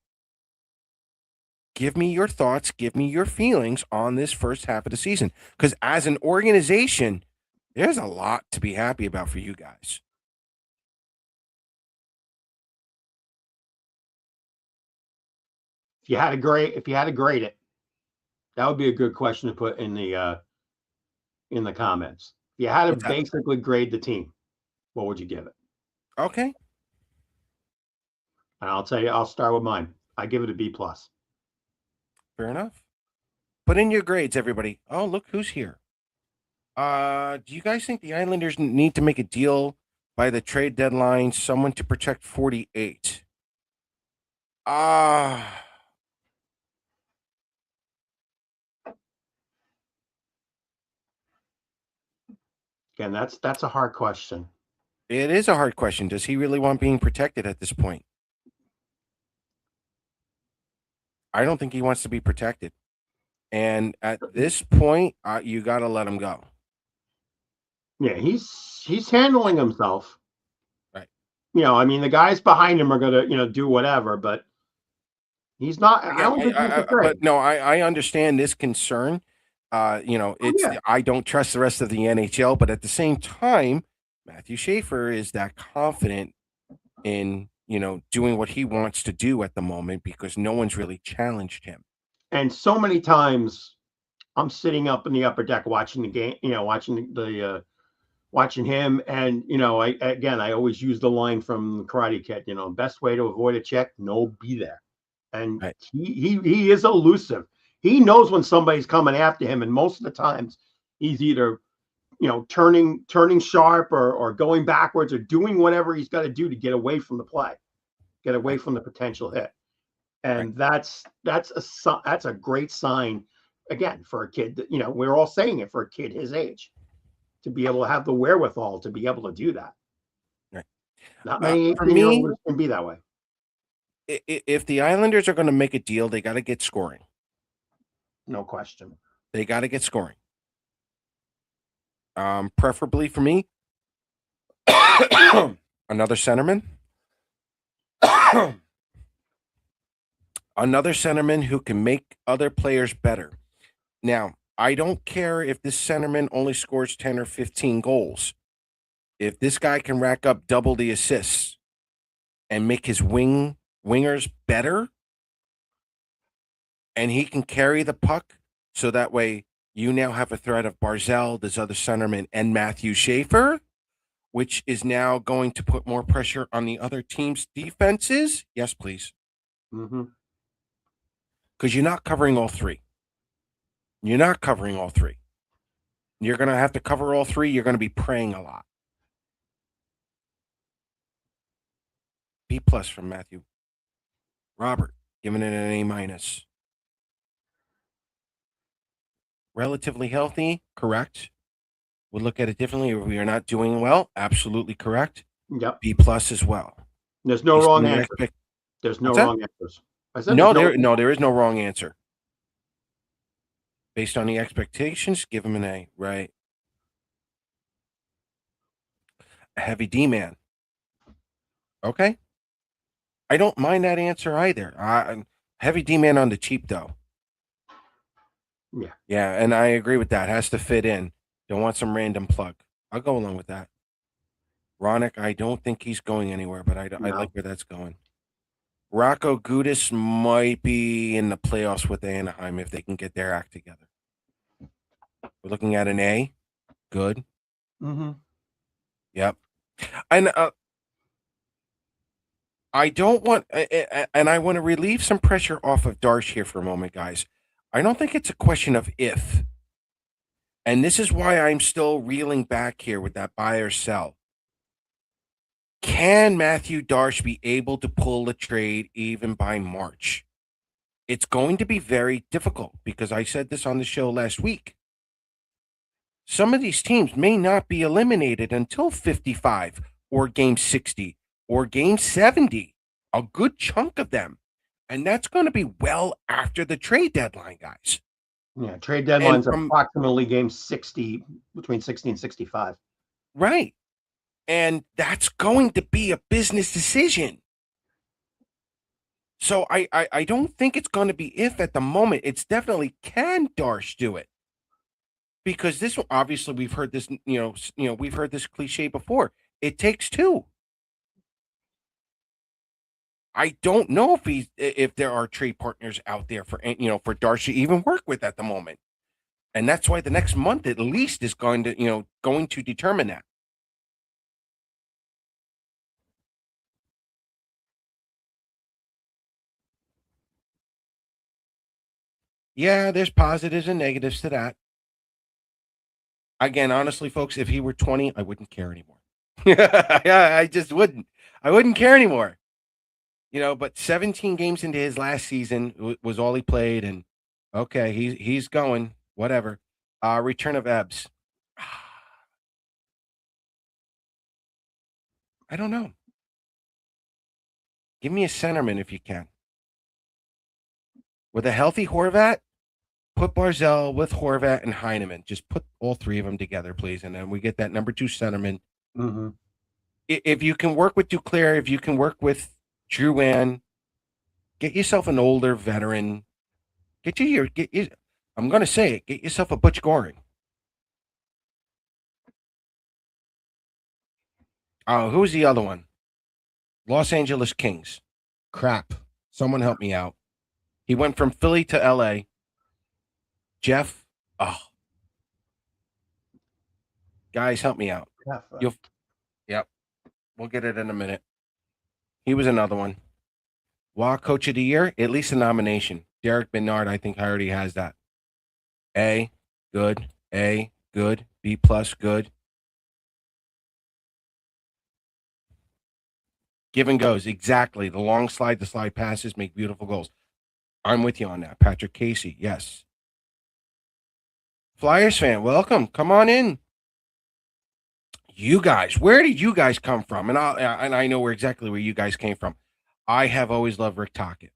Give me your thoughts, give me your feelings on this first half of the season. Because as an organization, there's a lot to be happy about for you guys. If you had to grade it, that would be a good question to put in the comments. If you had to basically grade the team, what would you give it? Okay. And I'll tell you, I'll start with mine. I give it a B+. Fair enough. Put in your grades, everybody. Oh, look who's here. Do you guys think the Islanders need to make a deal by the trade deadline, someone to protect 48? Again, that's a hard question. It is a hard question. Does he really want being protected at this point? I don't think he wants to be protected. And at this point, you got to let him go. Yeah, he's handling himself. Right. The guys behind him are going to, do whatever, but he's not. I understand this concern. I don't trust the rest of the NHL, but at the same time, Matthew Schaefer is that confident in, doing what he wants to do at the moment because no one's really challenged him. And so many times I'm sitting up in the upper deck watching the game, watching him. And, I always use the line from Karate Kid, best way to avoid a check, no be there. And right. he is elusive. He knows when somebody's coming after him. And most of the times he's either, turning sharp or going backwards or doing whatever he's got to do to get away from the play, get away from the potential hit. And that's a great sign, again, for a kid that, we're all saying it, for a kid his age, to be able to have the wherewithal to be able to do that. Right. Not many For me, 18-year-olds can be that way. If the Islanders are going to make a deal, they got to get scoring. No question. They got to get scoring. Preferably for me, another centerman. Another centerman who can make other players better. Now, I don't care if this centerman only scores 10 or 15 goals. If this guy can rack up double the assists and make his wingers better, and he can carry the puck, so that way you now have a threat of Barzal, this other centerman, and Matthew Schaefer, which is now going to put more pressure on the other team's defenses. Yes, please. Mm-hmm. Because you're not covering all three. You're not covering all three. You're going to have to cover all three. You're going to be praying a lot. B+ from Matthew. Robert, giving it an A-. Relatively healthy, correct. We'll look at it differently. If we are not doing well, absolutely correct. Yep. B+ as well. There's no wrong answer. There's no wrong answers. I said no, there is no wrong answer. Based on the expectations, give him an A, right? A heavy D man. Okay. I don't mind that answer either. Heavy D man on the cheap though. Yeah. Yeah, and I agree with that. Has to fit in. Don't want some random plug. I'll go along with that. Ronick, I don't think he's going anywhere, but I like where that's going. Rocco Gudis might be in the playoffs with Anaheim if they can get their act together. We're looking at an A. Good. Mm-hmm. Yep. And I don't want, and I want to relieve some pressure off of Darsh here for a moment, guys. I don't think it's a question of if. And this is why I'm still reeling back here with that buy or sell. Can Matthew Darsh be able to pull the trade even by March? It's going to be very difficult because I said this on the show last week. Some of these teams may not be eliminated until 55 or game 60 or game 70, a good chunk of them. And that's going to be well after the trade deadline, guys. Yeah, trade deadline's approximately game 60, between 60 and 65. Right. And that's going to be a business decision. So I don't think it's going to be if at the moment. It's definitely can Darsh do it. Because this, obviously, we've heard this, we've heard this cliche before. It takes two. I don't know if there are trade partners out there for Darsh to even work with at the moment, and that's why the next month at least is going to determine that. Yeah, there's positives and negatives to that. Again, honestly, folks, if he were 20, I wouldn't care anymore. Yeah, I just wouldn't. I wouldn't care anymore. But 17 games into his last season was all he played, and okay, he's going. Whatever. Return of Ebbs. I don't know. Give me a centerman if you can. With a healthy Horvat, put Barzal with Horvat and Heineman. Just put all three of them together, please, and then we get that number 2 centerman. Mm-hmm. If you can work with Duclair, if you can work with Drouin, get yourself an older veteran. I'm going to say it. Get yourself a Butch Goring. Who's the other one? Los Angeles Kings. Crap. Someone help me out. He went from Philly to LA. Jeff. Oh. Guys, help me out. Yep. We'll get it in a minute. He was another one. Coach of the Year, at least a nomination. Derek Bernard, I think already has that. A, good. A, good. B+, good. Give and goes. Exactly. The long slide, the slide passes make beautiful goals. I'm with you on that. Patrick Casey. Yes. Flyers fan, welcome. Come on in. You guys, where did you guys come from? And I know exactly where you guys came from. I have always loved Rick Tocchet.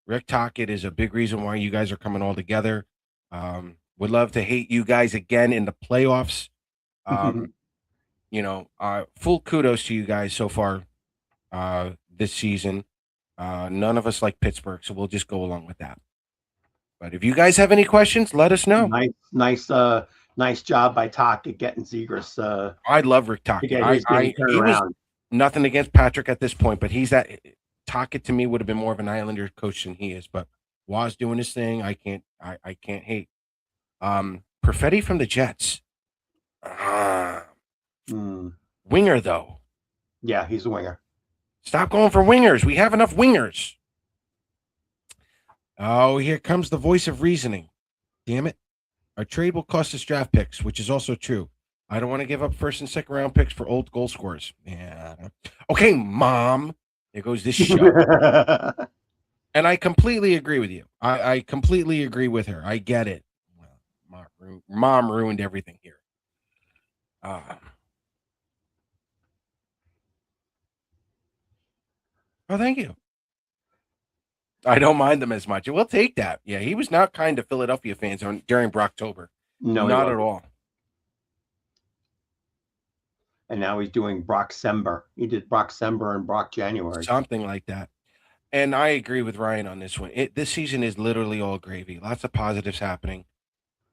Rick Tocchet is a big reason why you guys are coming all together. Would love to hate you guys again in the playoffs. Um, full kudos to you guys so far this season. None of us like Pittsburgh, so we'll just go along with that. But if you guys have any questions, let us know. Nice job by Tocchet getting Zegras. I love Rick to Tocchet. get his game turned He was around. nothing against Patrick at this point, but he's that Tocchet to me would have been more of an Islander coach than he is. But Waz doing his thing. I can't hate. Perfetti from the Jets. Winger though. Yeah, he's a winger. Stop going for wingers. We have enough wingers. Oh, here comes the voice of reasoning. Damn it. Our trade will cost us draft picks, which is also true. I don't want to give up first and second round picks for old goal scorers. Yeah. Okay, Mom. There goes this show. And I completely agree with you. I completely agree with her. I get it. Well, Mom ruined everything here. Thank you. I don't mind them as much. We'll take that. Yeah, he was not kind to Philadelphia fans during Brocktober. No, not at all. And now he's doing Brocksember. He did Brocksember and Brock January. Something like that. And I agree with Ryan on this one. This season is literally all gravy. Lots of positives happening.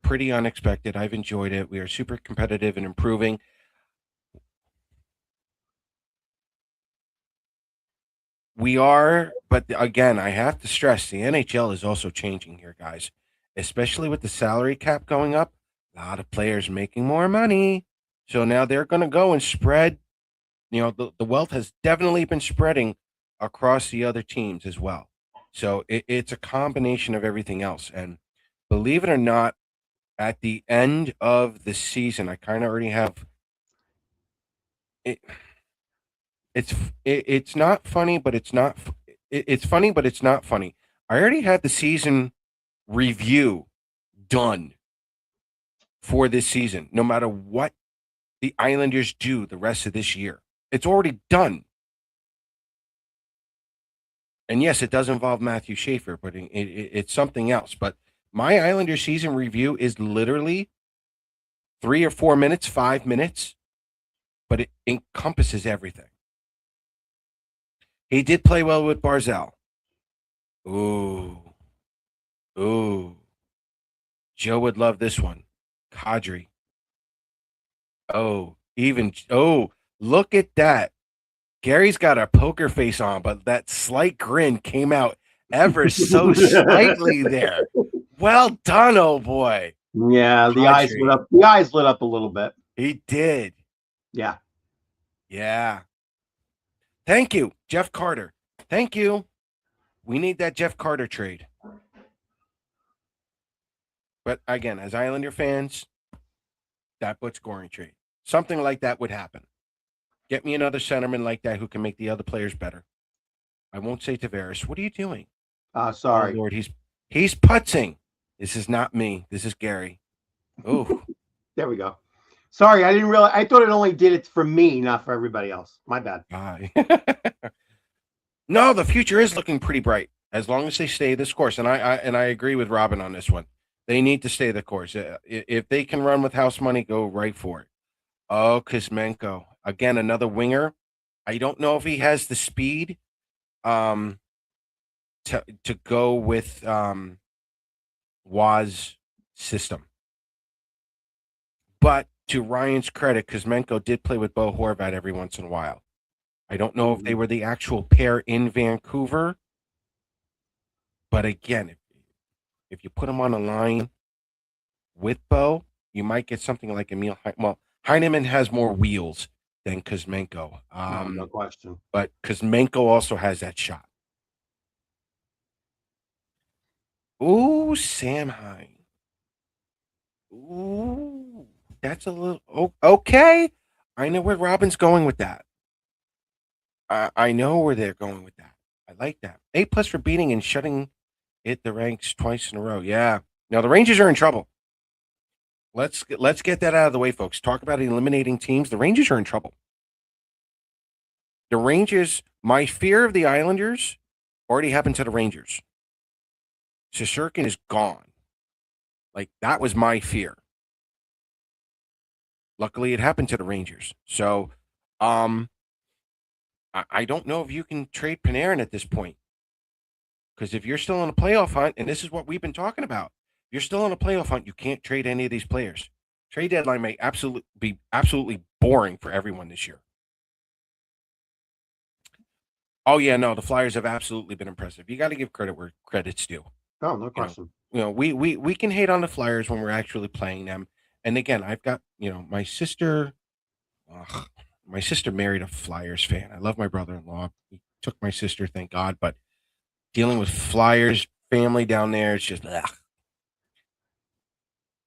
Pretty unexpected. I've enjoyed it. We are super competitive and improving. We are, but again, I have to stress the NHL is also changing here, guys, especially with the salary cap going up. A lot of players making more money. So now they're going to go and spread. The wealth has definitely been spreading across the other teams as well. So it's a combination of everything else. And believe it or not, at the end of the season, I kind of already have it. It's not funny, but it's not. It's funny, but it's not funny. I already had the season review done for this season. No matter what the Islanders do the rest of this year, it's already done. And yes, it does involve Matthew Schaefer, but it's something else. But my Islander season review is literally 3 or 4 minutes, 5 minutes, but it encompasses everything. He did play well with Barzal. Ooh. Joe would love this one. Kadri. Look at that. Gary's got a poker face on, but that slight grin came out ever so slightly there. Well done, oh boy. Yeah, the eyes lit up. The eyes lit up a little bit. He did. Yeah. Thank you, Jeff Carter. Thank you. We need that Jeff Carter trade. But again, as Islander fans, that Butch Goring trade. Something like that would happen. Get me another centerman like that who can make the other players better. I won't say Tavares. What are you doing? Sorry. Oh, Lord, he's putzing. This is not me. This is Gary. Oh. There we go. Sorry, I didn't realize. I thought it only did it for me, not for everybody else. My bad. No, the future is looking pretty bright as long as they stay this course. And I agree with Robin on this one. They need to stay the course. If they can run with house money, go right for it. Oh, Kuzmenko. Again, another winger. I don't know if he has the speed to go with Waz system. But to Ryan's credit, Kuzmenko did play with Bo Horvat every once in a while. I don't know if they were the actual pair in Vancouver. But again, if you put them on a line with Bo, you might get something like Emil. Well, Heineman has more wheels than Kuzmenko. No question. But Kuzmenko also has that shot. Ooh, Sam Hine. Ooh, that's a little okay. I know where Robin's going with that. I know where they're going with that. I like that. A+ for beating and shutting it the ranks twice in a row. Yeah. Now the Rangers are in trouble. Let's get that out of the way, folks. Talk about eliminating teams. The Rangers are in trouble. The Rangers, my fear of the Islanders already happened to the Rangers. Shesterkin is gone. Like, that was my fear. Luckily, it happened to the Rangers. So, I don't know if you can trade Panarin at this point. Because if you're still on a playoff hunt, and this is what we've been talking about, if you're still on a playoff hunt, you can't trade any of these players. Trade deadline may be absolutely boring for everyone this year. Oh yeah, no, the Flyers have absolutely been impressive. You got to give credit where credit's due. Oh, no question. We can hate on the Flyers when we're actually playing them. And again, I've got my sister. My sister married a Flyers fan. I love my brother-in-law. He took my sister, thank God. But dealing with Flyers family down there, it's just ugh.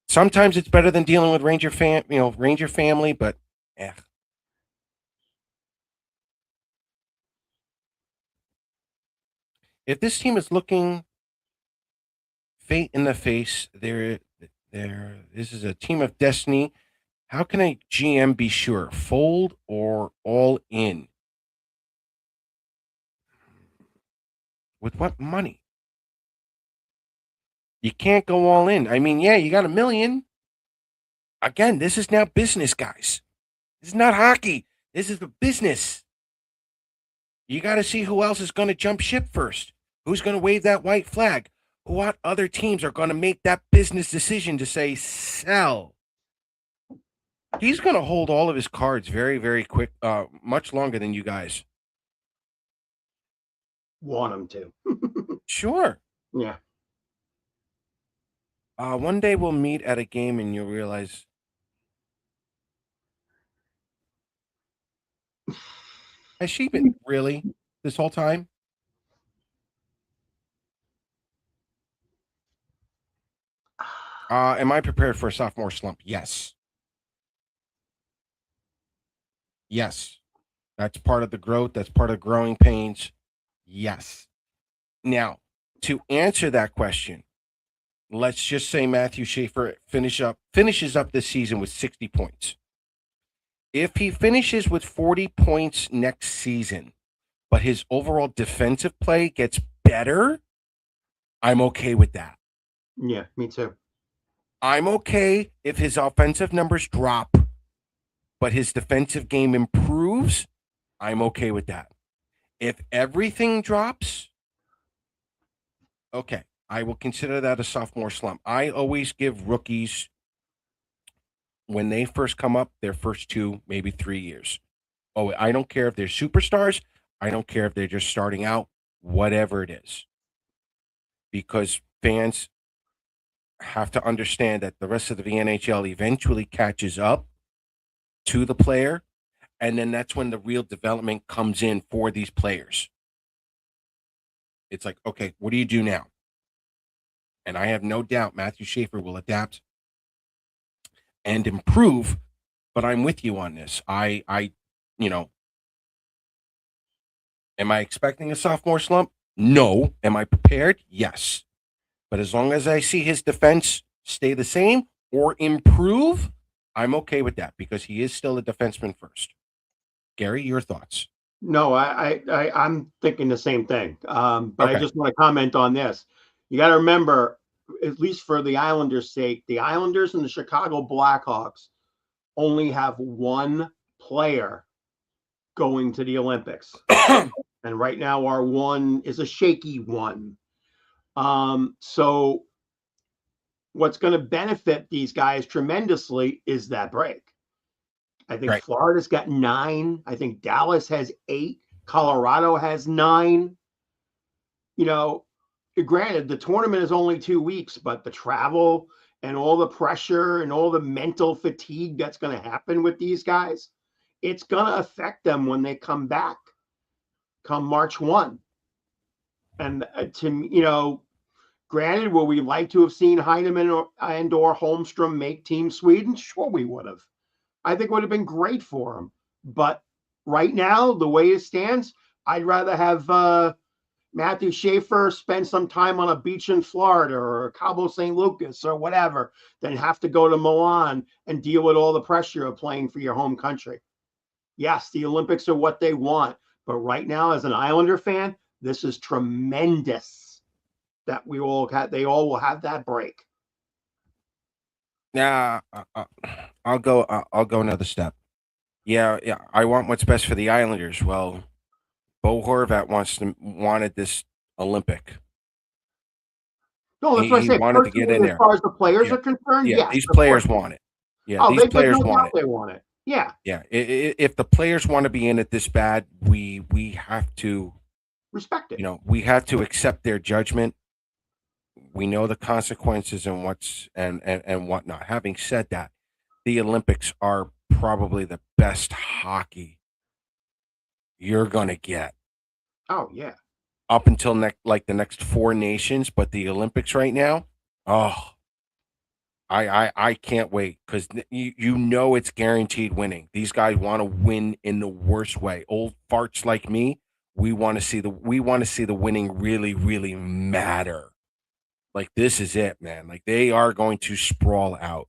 Sometimes it's better than dealing with Ranger family, but eh. If this team is looking fate in the face, this is a team of destiny. How can a GM be sure? Fold or all in? With what money? You can't go all in. I mean, yeah, you got $1 million. Again, this is now business, guys. This is not hockey. This is the business. You got to see who else is going to jump ship first. Who's going to wave that white flag? What other teams are going to make that business decision to say sell? He's going to hold all of his cards very, very quick, much longer than you guys want him to. Sure. Yeah. One day we'll meet at a game and you'll realize. Has she been really this whole time? Am I prepared for a sophomore slump? Yes. Yes. That's part of the growth. That's part of growing pains. Yes. Now, to answer that question, let's just say Matthew Schaefer finishes up this season with 60 points. If he finishes with 40 points next season, but his overall defensive play gets better, I'm okay with that. Yeah, me too. I'm okay if his offensive numbers drop, but his defensive game improves. I'm okay with that. If everything drops, okay, I will consider that a sophomore slump. I always give rookies, when they first come up, their first 2, maybe 3 years. Oh, I don't care if they're superstars. I don't care if they're just starting out, whatever it is. Because fans have to understand that the rest of the NHL eventually catches up to the player. And then that's when the real development comes in for these players. It's like, okay, what do you do now? And I have no doubt Matthew Schaefer will adapt and improve, but I'm with you on this. Am I expecting a sophomore slump? No. Am I prepared? Yes. But as long as I see his defense stay the same or improve, I'm okay with that because he is still a defenseman first. Gary, your thoughts? No, I'm thinking the same thing. But Okay. I just want to comment on this. You got to remember, at least for the Islanders' sake, the Islanders and the Chicago Blackhawks only have one player going to the Olympics. And right now our one is a shaky one. So what's going to benefit these guys tremendously is that break. I think Right. Florida's got 9. I think Dallas has 8. Colorado has 9. Granted, the tournament is only 2 weeks, but the travel and all the pressure and all the mental fatigue that's going to happen with these guys, it's going to affect them when they come back come March 1. And granted, would we like to have seen Heineman or Holmstrom make Team Sweden? Sure, we would have. I think it would have been great for them. But right now, the way it stands, I'd rather have Matthew Schaefer spend some time on a beach in Florida or Cabo St. Lucas or whatever than have to go to Milan and deal with all the pressure of playing for your home country. Yes, the Olympics are what they want, but right now, as an Islander fan, this is tremendous that they all will have that break. Yeah, I'll go another step. Yeah. I want what's best for the Islanders. Well, Bo Horvat wanted this Olympic. No, that's what I He say. wanted to get in Personally, as there. far as the players Yeah, are concerned, yeah. yes, These of course. players want it. Yeah, Oh, these there's players no want doubt it. they want it. Yeah, Yeah, if the players want to be in it this bad, we have to, respect it. we have to accept their judgment. We know the consequences and and whatnot. Having said that, the Olympics are probably the best hockey you're gonna get Oh, yeah. up until the next four nations. But the Olympics right now, oh, I can't wait because it's guaranteed winning. These guys want to win in the worst way. Old farts like me, we want to see the winning really really matter. Like this is it, man. Like they are going to sprawl out.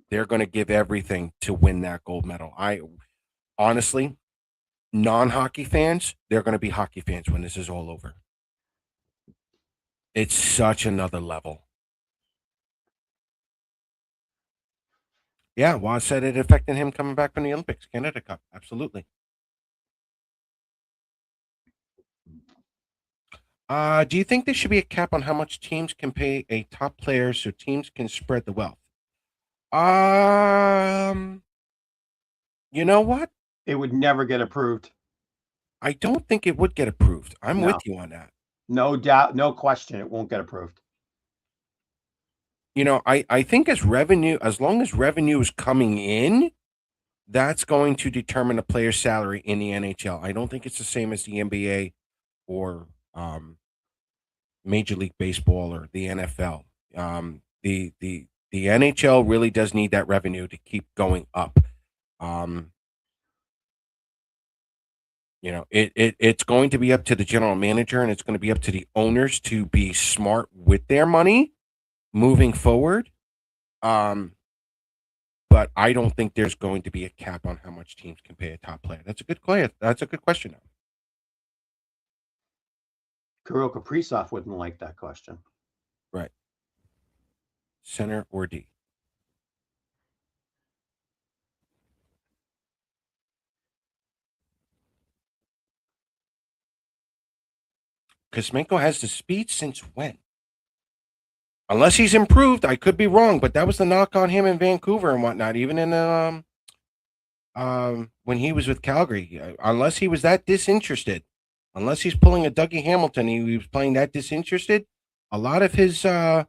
They're going to give everything to win that gold medal. I honestly, non-hockey fans, they're going to be hockey fans when this is all over. It's such another level. Yeah, Waz said it affected him coming back from the Olympics, Canada Cup. Absolutely. Do you think there should be a cap on how much teams can pay a top player so teams can spread the wealth? Um, you know what? It would never get approved. I don't think it would get approved. I'm No. with you on that. No doubt, no question, it won't get approved. I think as long as revenue is coming in, that's going to determine a player's salary in the NHL. I don't think it's the same as the NBA or Major League Baseball or the NFL. The NHL really does need that revenue to keep going up. It's going to be up to the general manager and it's going to be up to the owners to be smart with their money moving forward. But I don't think there's going to be a cap on how much teams can pay a top player. That's a good player. That's a good question. Kirill Kaprizov wouldn't like that question. Right. Center or D? Kuzmenko has the speed since when? Unless he's improved, I could be wrong, but that was the knock on him in Vancouver and whatnot. Even in when he was with Calgary, unless he was that disinterested, unless he's pulling a Dougie Hamilton, he was playing that disinterested. A lot of his, a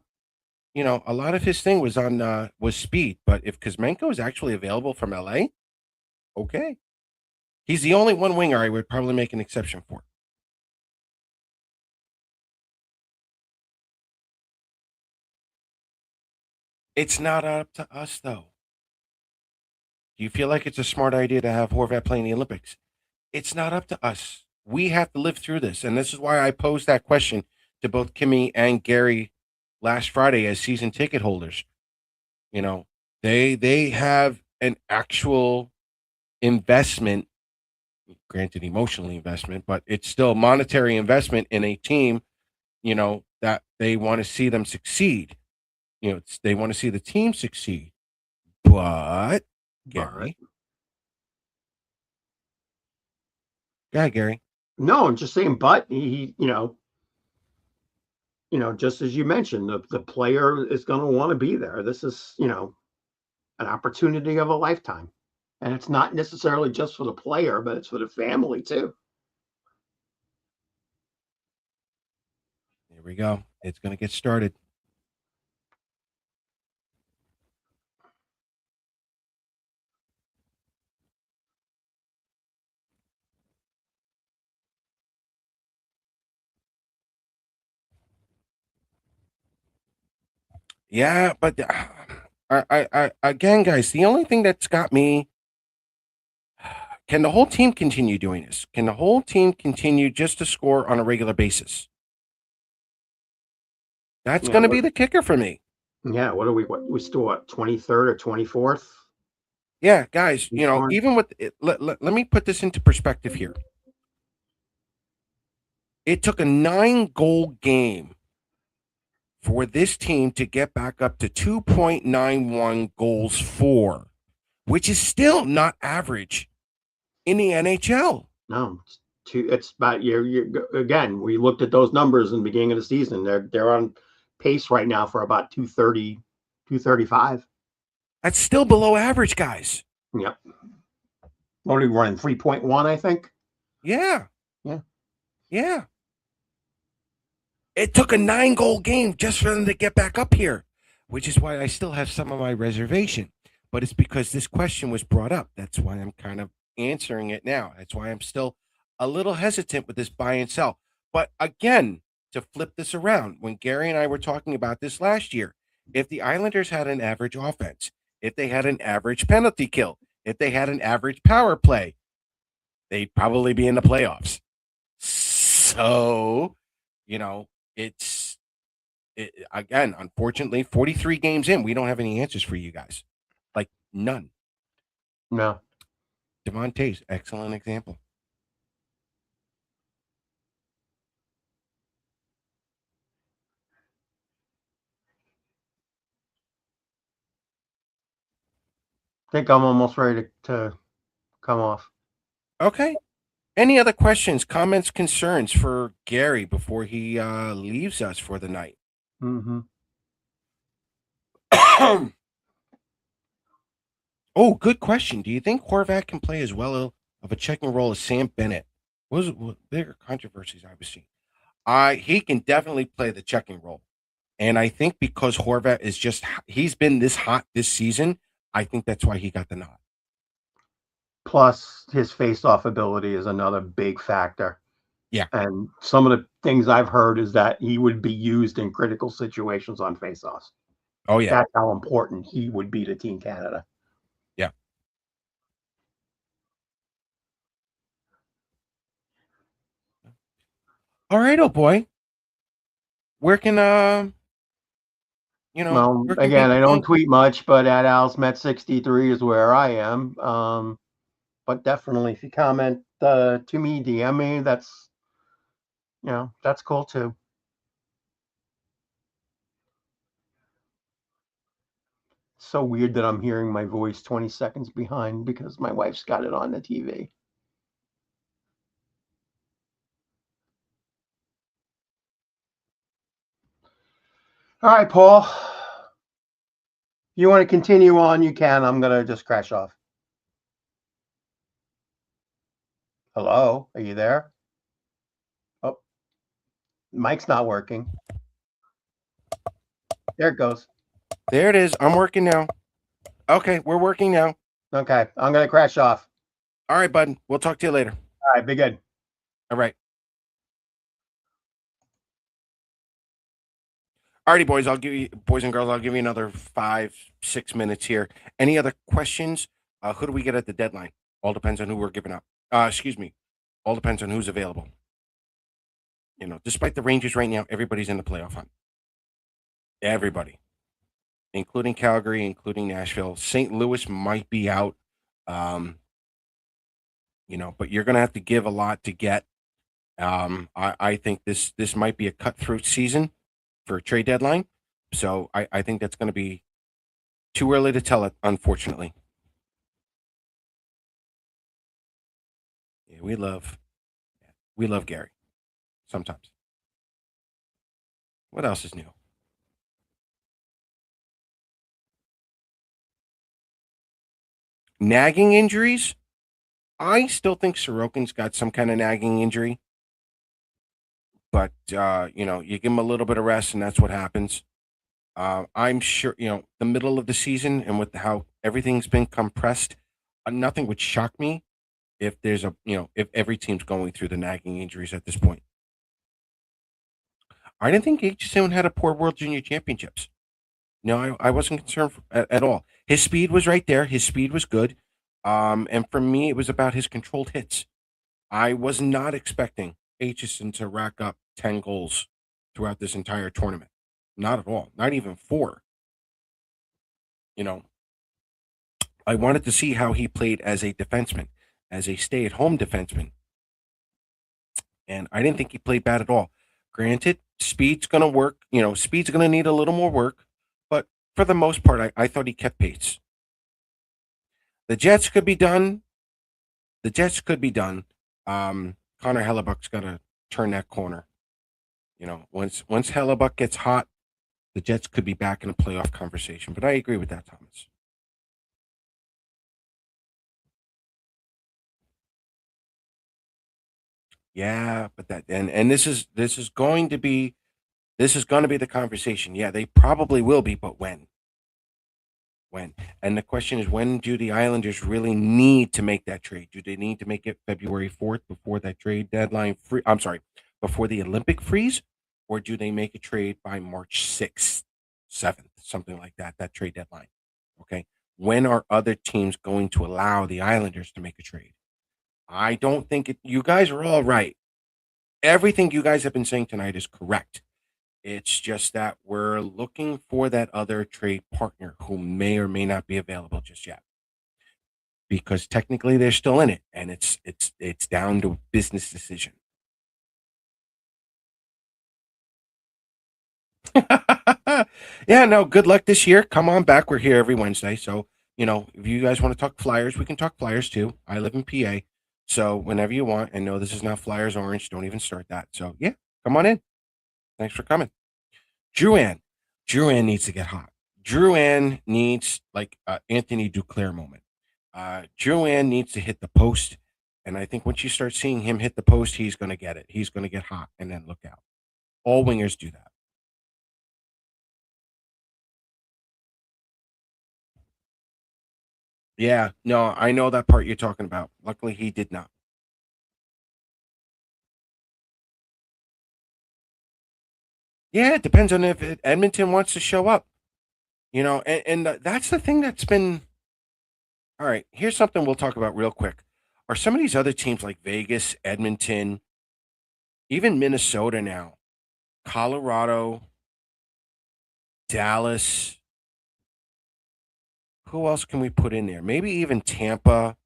lot of his thing was on was speed. But if Kuzmenko is actually available from LA, okay, he's the only one winger I would probably make an exception for. It's not up to us, though. Do you feel like it's a smart idea to have Horvat playing the Olympics? It's not up to us. We have to live through this. And this is why I posed that question to both Kimmy and Gary last Friday as season ticket holders. They have an actual investment, granted emotional investment, but it's still monetary investment in a team, that they want to see them succeed. They want to see the team succeed. But Gary. Yeah, Gary. No, I'm just saying, but he just as you mentioned, the player is going to want to be there. This is, an opportunity of a lifetime. And it's not necessarily just for the player, but it's for the family too. Here we go. It's going to get started. Yeah, but I again, guys, the only thing that's got me Can the whole team continue doing this? Can the whole team continue just to score on a regular basis? That's Yeah, going to be the kicker for me. Yeah, what are we? What we still what 23rd or 24th? Yeah, guys, Keep going. even with it, let me put this into perspective here. It took a 9-goal game for this team to get back up to 2.91 goals for, which is still not average in the NHL. No, it's about you again. We looked at those numbers in the beginning of the season. They're on pace right now for about 230, 235. That's still below average, guys. Yep. What are we running? 3.1, I think. Yeah. Yeah. Yeah. It took a 9-goal game just for them to get back up here, which is why I still have some of my reservation. But it's because this question was brought up. That's why I'm kind of answering it now. That's why I'm still a little hesitant with this buy and sell. But again, to flip this around, when Gary and I were talking about this last year, if the Islanders had an average offense, if they had an average penalty kill, if they had an average power play, they'd probably be in the playoffs. So, again, unfortunately, 43 games in, we don't have any answers for you guys. Like, none. No. Devon Toews, excellent example. I think I'm almost ready to come off. Okay. Any other questions, comments, concerns for Gary before he leaves us for the night? Mm-hmm. Oh, good question. Do you think Horvat can play as well of a checking role as Sam Bennett? What bigger controversies I was seeing? He can definitely play the checking role. And I think because Horvat is he's been this hot this season, I think that's why he got the nod. Plus, his face-off ability is another big factor. Yeah. And some of the things I've heard is that he would be used in critical situations on face-offs. Oh, yeah. That's how important he would be to Team Canada. Yeah. All right, oh boy. Where can Well, where can again, I people don't tweet much, but at AlsMet63 is where I am. But definitely, if you comment to me, DM me, that's cool too. So weird that I'm hearing my voice 20 seconds behind because my wife's got it on the TV. All right, Paul. You want to continue on? You can. I'm going to just crash off. Hello? Are you there? Oh, mic's not working. There it goes. There it is. I'm working now. Okay, we're working now. Okay, I'm going to crash off. All right, bud. We'll talk to you later. All right, be good. All right. Alrighty, boys. Boys and girls, I'll give you another 5-6 minutes here. Any other questions? Who do we get at the deadline? All depends on who we're giving up. All depends on who's available. Despite the Rangers right now, everybody's in the playoff hunt. Everybody, including Calgary, including Nashville. St. Louis might be out. But you're going to have to give a lot to get. I think this might be a cutthroat season for a trade deadline. So I think that's going to be too early to tell it, unfortunately. Yeah, we love Gary sometimes. What else is new? Nagging injuries? I still think Sorokin's got some kind of nagging injury. But, you give him a little bit of rest, and that's what happens. I'm sure, the middle of the season and with how everything's been compressed, nothing would shock me if there's if every team's going through the nagging injuries at this point. I didn't think HSN had a poor World Junior Championships. No, I wasn't concerned at all. His speed was right there. His speed was good. And for me, it was about his controlled hits. I was not expecting Aitchison to rack up 10 goals throughout this entire tournament. Not at all. Not even four. You know, I wanted to see how he played as a defenseman, as a stay at home defenseman. And I didn't think he played bad at all. Granted, speed's going to work. Speed's going to need a little more work. But for the most part, I thought he kept pace. The Jets could be done. The Jets could be done. Connor Hellebuck's got to turn that corner. Once Hellebuck gets hot, the Jets could be back in a playoff conversation. But I agree with that, Thomas. Yeah, but and this is going to be the conversation. Yeah, they probably will be, but when? When? And the question is, when do the Islanders really need to make that trade? Do they need to make it February 4th before that trade deadline I'm sorry, before the Olympic freeze, or do they make a trade by March 6th, 7th, something like that, that trade deadline? Okay. When are other teams going to allow the Islanders to make a trade? I don't think you guys are all right. Everything you guys have been saying tonight is correct. It's just that we're looking for that other trade partner who may or may not be available just yet. Because technically they're still in it, and it's down to a business decision. Yeah, no, good luck this year. Come on back. We're here every Wednesday. So, if you guys want to talk Flyers, we can talk Flyers too. I live in PA. So whenever you want, and no, this is not Flyers Orange. Don't even start that. So yeah, come on in. Thanks for coming. Drouin. Drouin needs to get hot. Drouin needs like Anthony Duclair moment. Drouin needs to hit the post. And I think once you start seeing him hit the post, he's going to get it. He's going to get hot, and then look out. All wingers do that. Yeah, no, I know that part you're talking about. Luckily, he did not. Yeah, it depends on if Edmonton wants to show up. And that's the thing that's been. All right, here's something we'll talk about real quick. Are some of these other teams like Vegas, Edmonton, even Minnesota now, Colorado, Dallas? Who else can we put in there? Maybe even Tampa,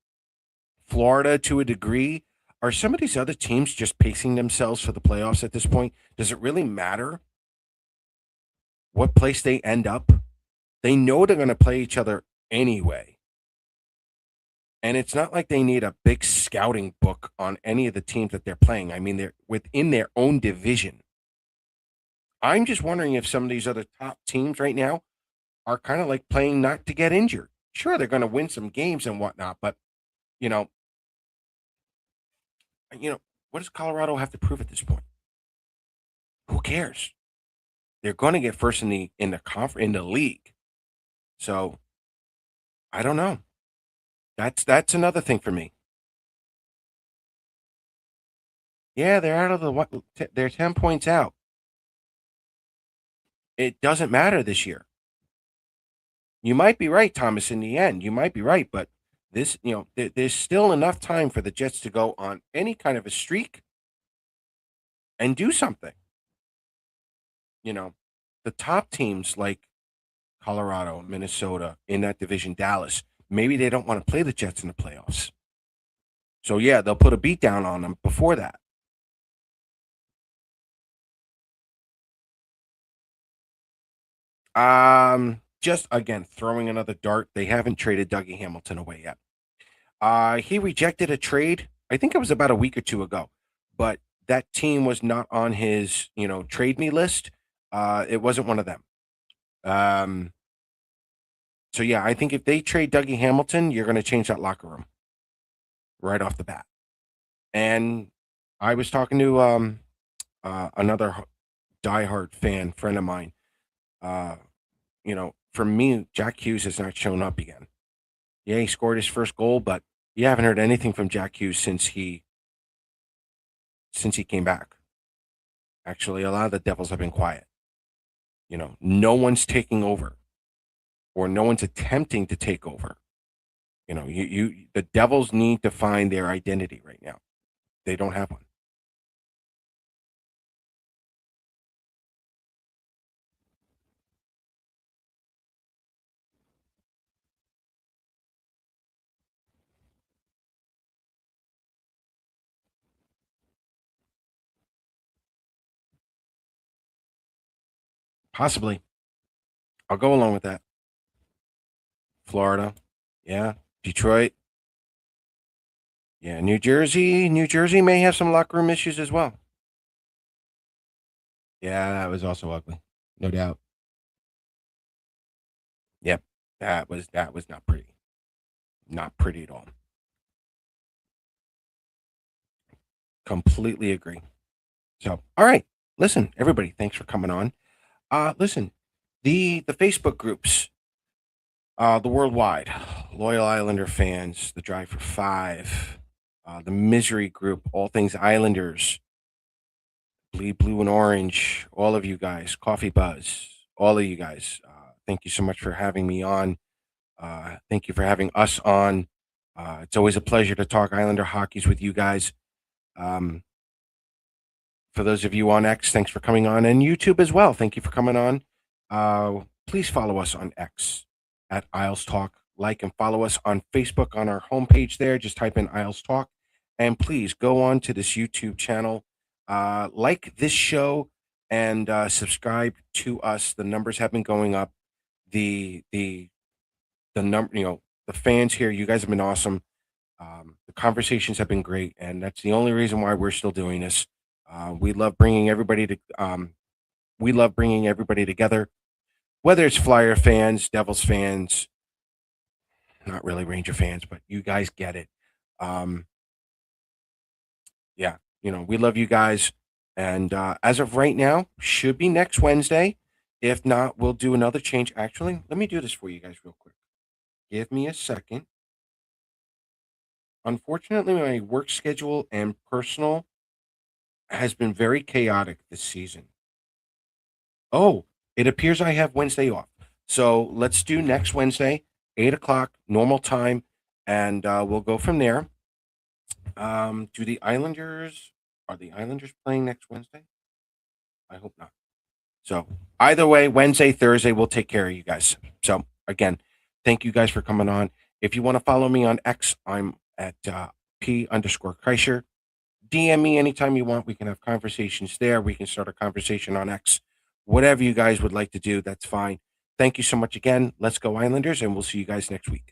Florida to a degree. Are some of these other teams just pacing themselves for the playoffs at this point? Does it really matter what place they end up? They know they're going to play each other anyway. And it's not like they need a big scouting book on any of the teams that they're playing. I mean, they're within their own division. I'm just wondering if some of these other top teams right now are kind of like playing not to get injured. Sure, they're going to win some games and whatnot, but you know, what does Colorado have to prove at this point? Who cares? They're going to get first in the league. So I don't know. That's another thing for me. Yeah, they're out of the what? They're 10 points out. It doesn't matter this year. You might be right, Thomas. In the end, you might be right, but there's still enough time for the Jets to go on any kind of a streak and do something. The top teams like Colorado, Minnesota in that division, Dallas, maybe they don't want to play the Jets in the playoffs. So yeah, they'll put a beat down on them before that. Just again throwing another dart. They haven't traded Dougie Hamilton away yet. He rejected a trade. I think it was about a week or two ago, but that team was not on his trade me list. It wasn't one of them. Um, so yeah, I think if they trade Dougie Hamilton, you're going to change that locker room right off the bat. And I was talking to another diehard fan friend of mine. For me, Jack Hughes has not shown up again. Yeah, he scored his first goal, but you haven't heard anything from Jack Hughes since he came back. Actually, a lot of the Devils have been quiet. No one's taking over, or no one's attempting to take over. You know, the Devils need to find their identity right now. They don't have one. Possibly. I'll go along with that. Florida. Yeah. Detroit. Yeah. New Jersey. New Jersey may have some locker room issues as well. Yeah, that was also ugly. No doubt. Yep. That was not pretty. Not pretty at all. Completely agree. So, all right. Listen, everybody, thanks for coming on. Listen, the Facebook groups, the worldwide, Loyal Islander fans, the Drive for Five, the Misery group, all things Islanders, Bleed Blue and Orange, all of you guys, Coffee Buzz, all of you guys. Thank you so much for having me on. Thank you for having us on. It's always a pleasure to talk Islander hockeys with you guys. Um, for those of you on X, thanks for coming on, and YouTube as well. Thank you for coming on. Please follow us on X at Isles Talk. Like and follow us on Facebook on our homepage there. Just type in Isles Talk. And please go on to this YouTube channel. Like this show and subscribe to us. The numbers have been going up. The number, the fans here, you guys have been awesome. The conversations have been great, and that's the only reason why we're still doing this. We love bringing everybody together, whether it's Flyer fans, Devils fans, not really Ranger fans, but you guys get it. Yeah, we love you guys. And as of right now, should be next Wednesday. If not, we'll do another change. Actually, let me do this for you guys real quick. Give me a second. Unfortunately, my work schedule and personal has been very chaotic this season. Oh, it appears I have Wednesday off. So let's do next Wednesday, 8 o'clock, normal time, and we'll go from there. Are the Islanders playing next Wednesday? I hope not. So either way, Wednesday, Thursday, we'll take care of you guys. So again, thank you guys for coming on. If you want to follow me on X, I'm at P_Kreischer. DM me anytime you want. We can have conversations there. We can start a conversation on X. Whatever you guys would like to do, that's fine. Thank you so much again. Let's go Islanders, and we'll see you guys next week.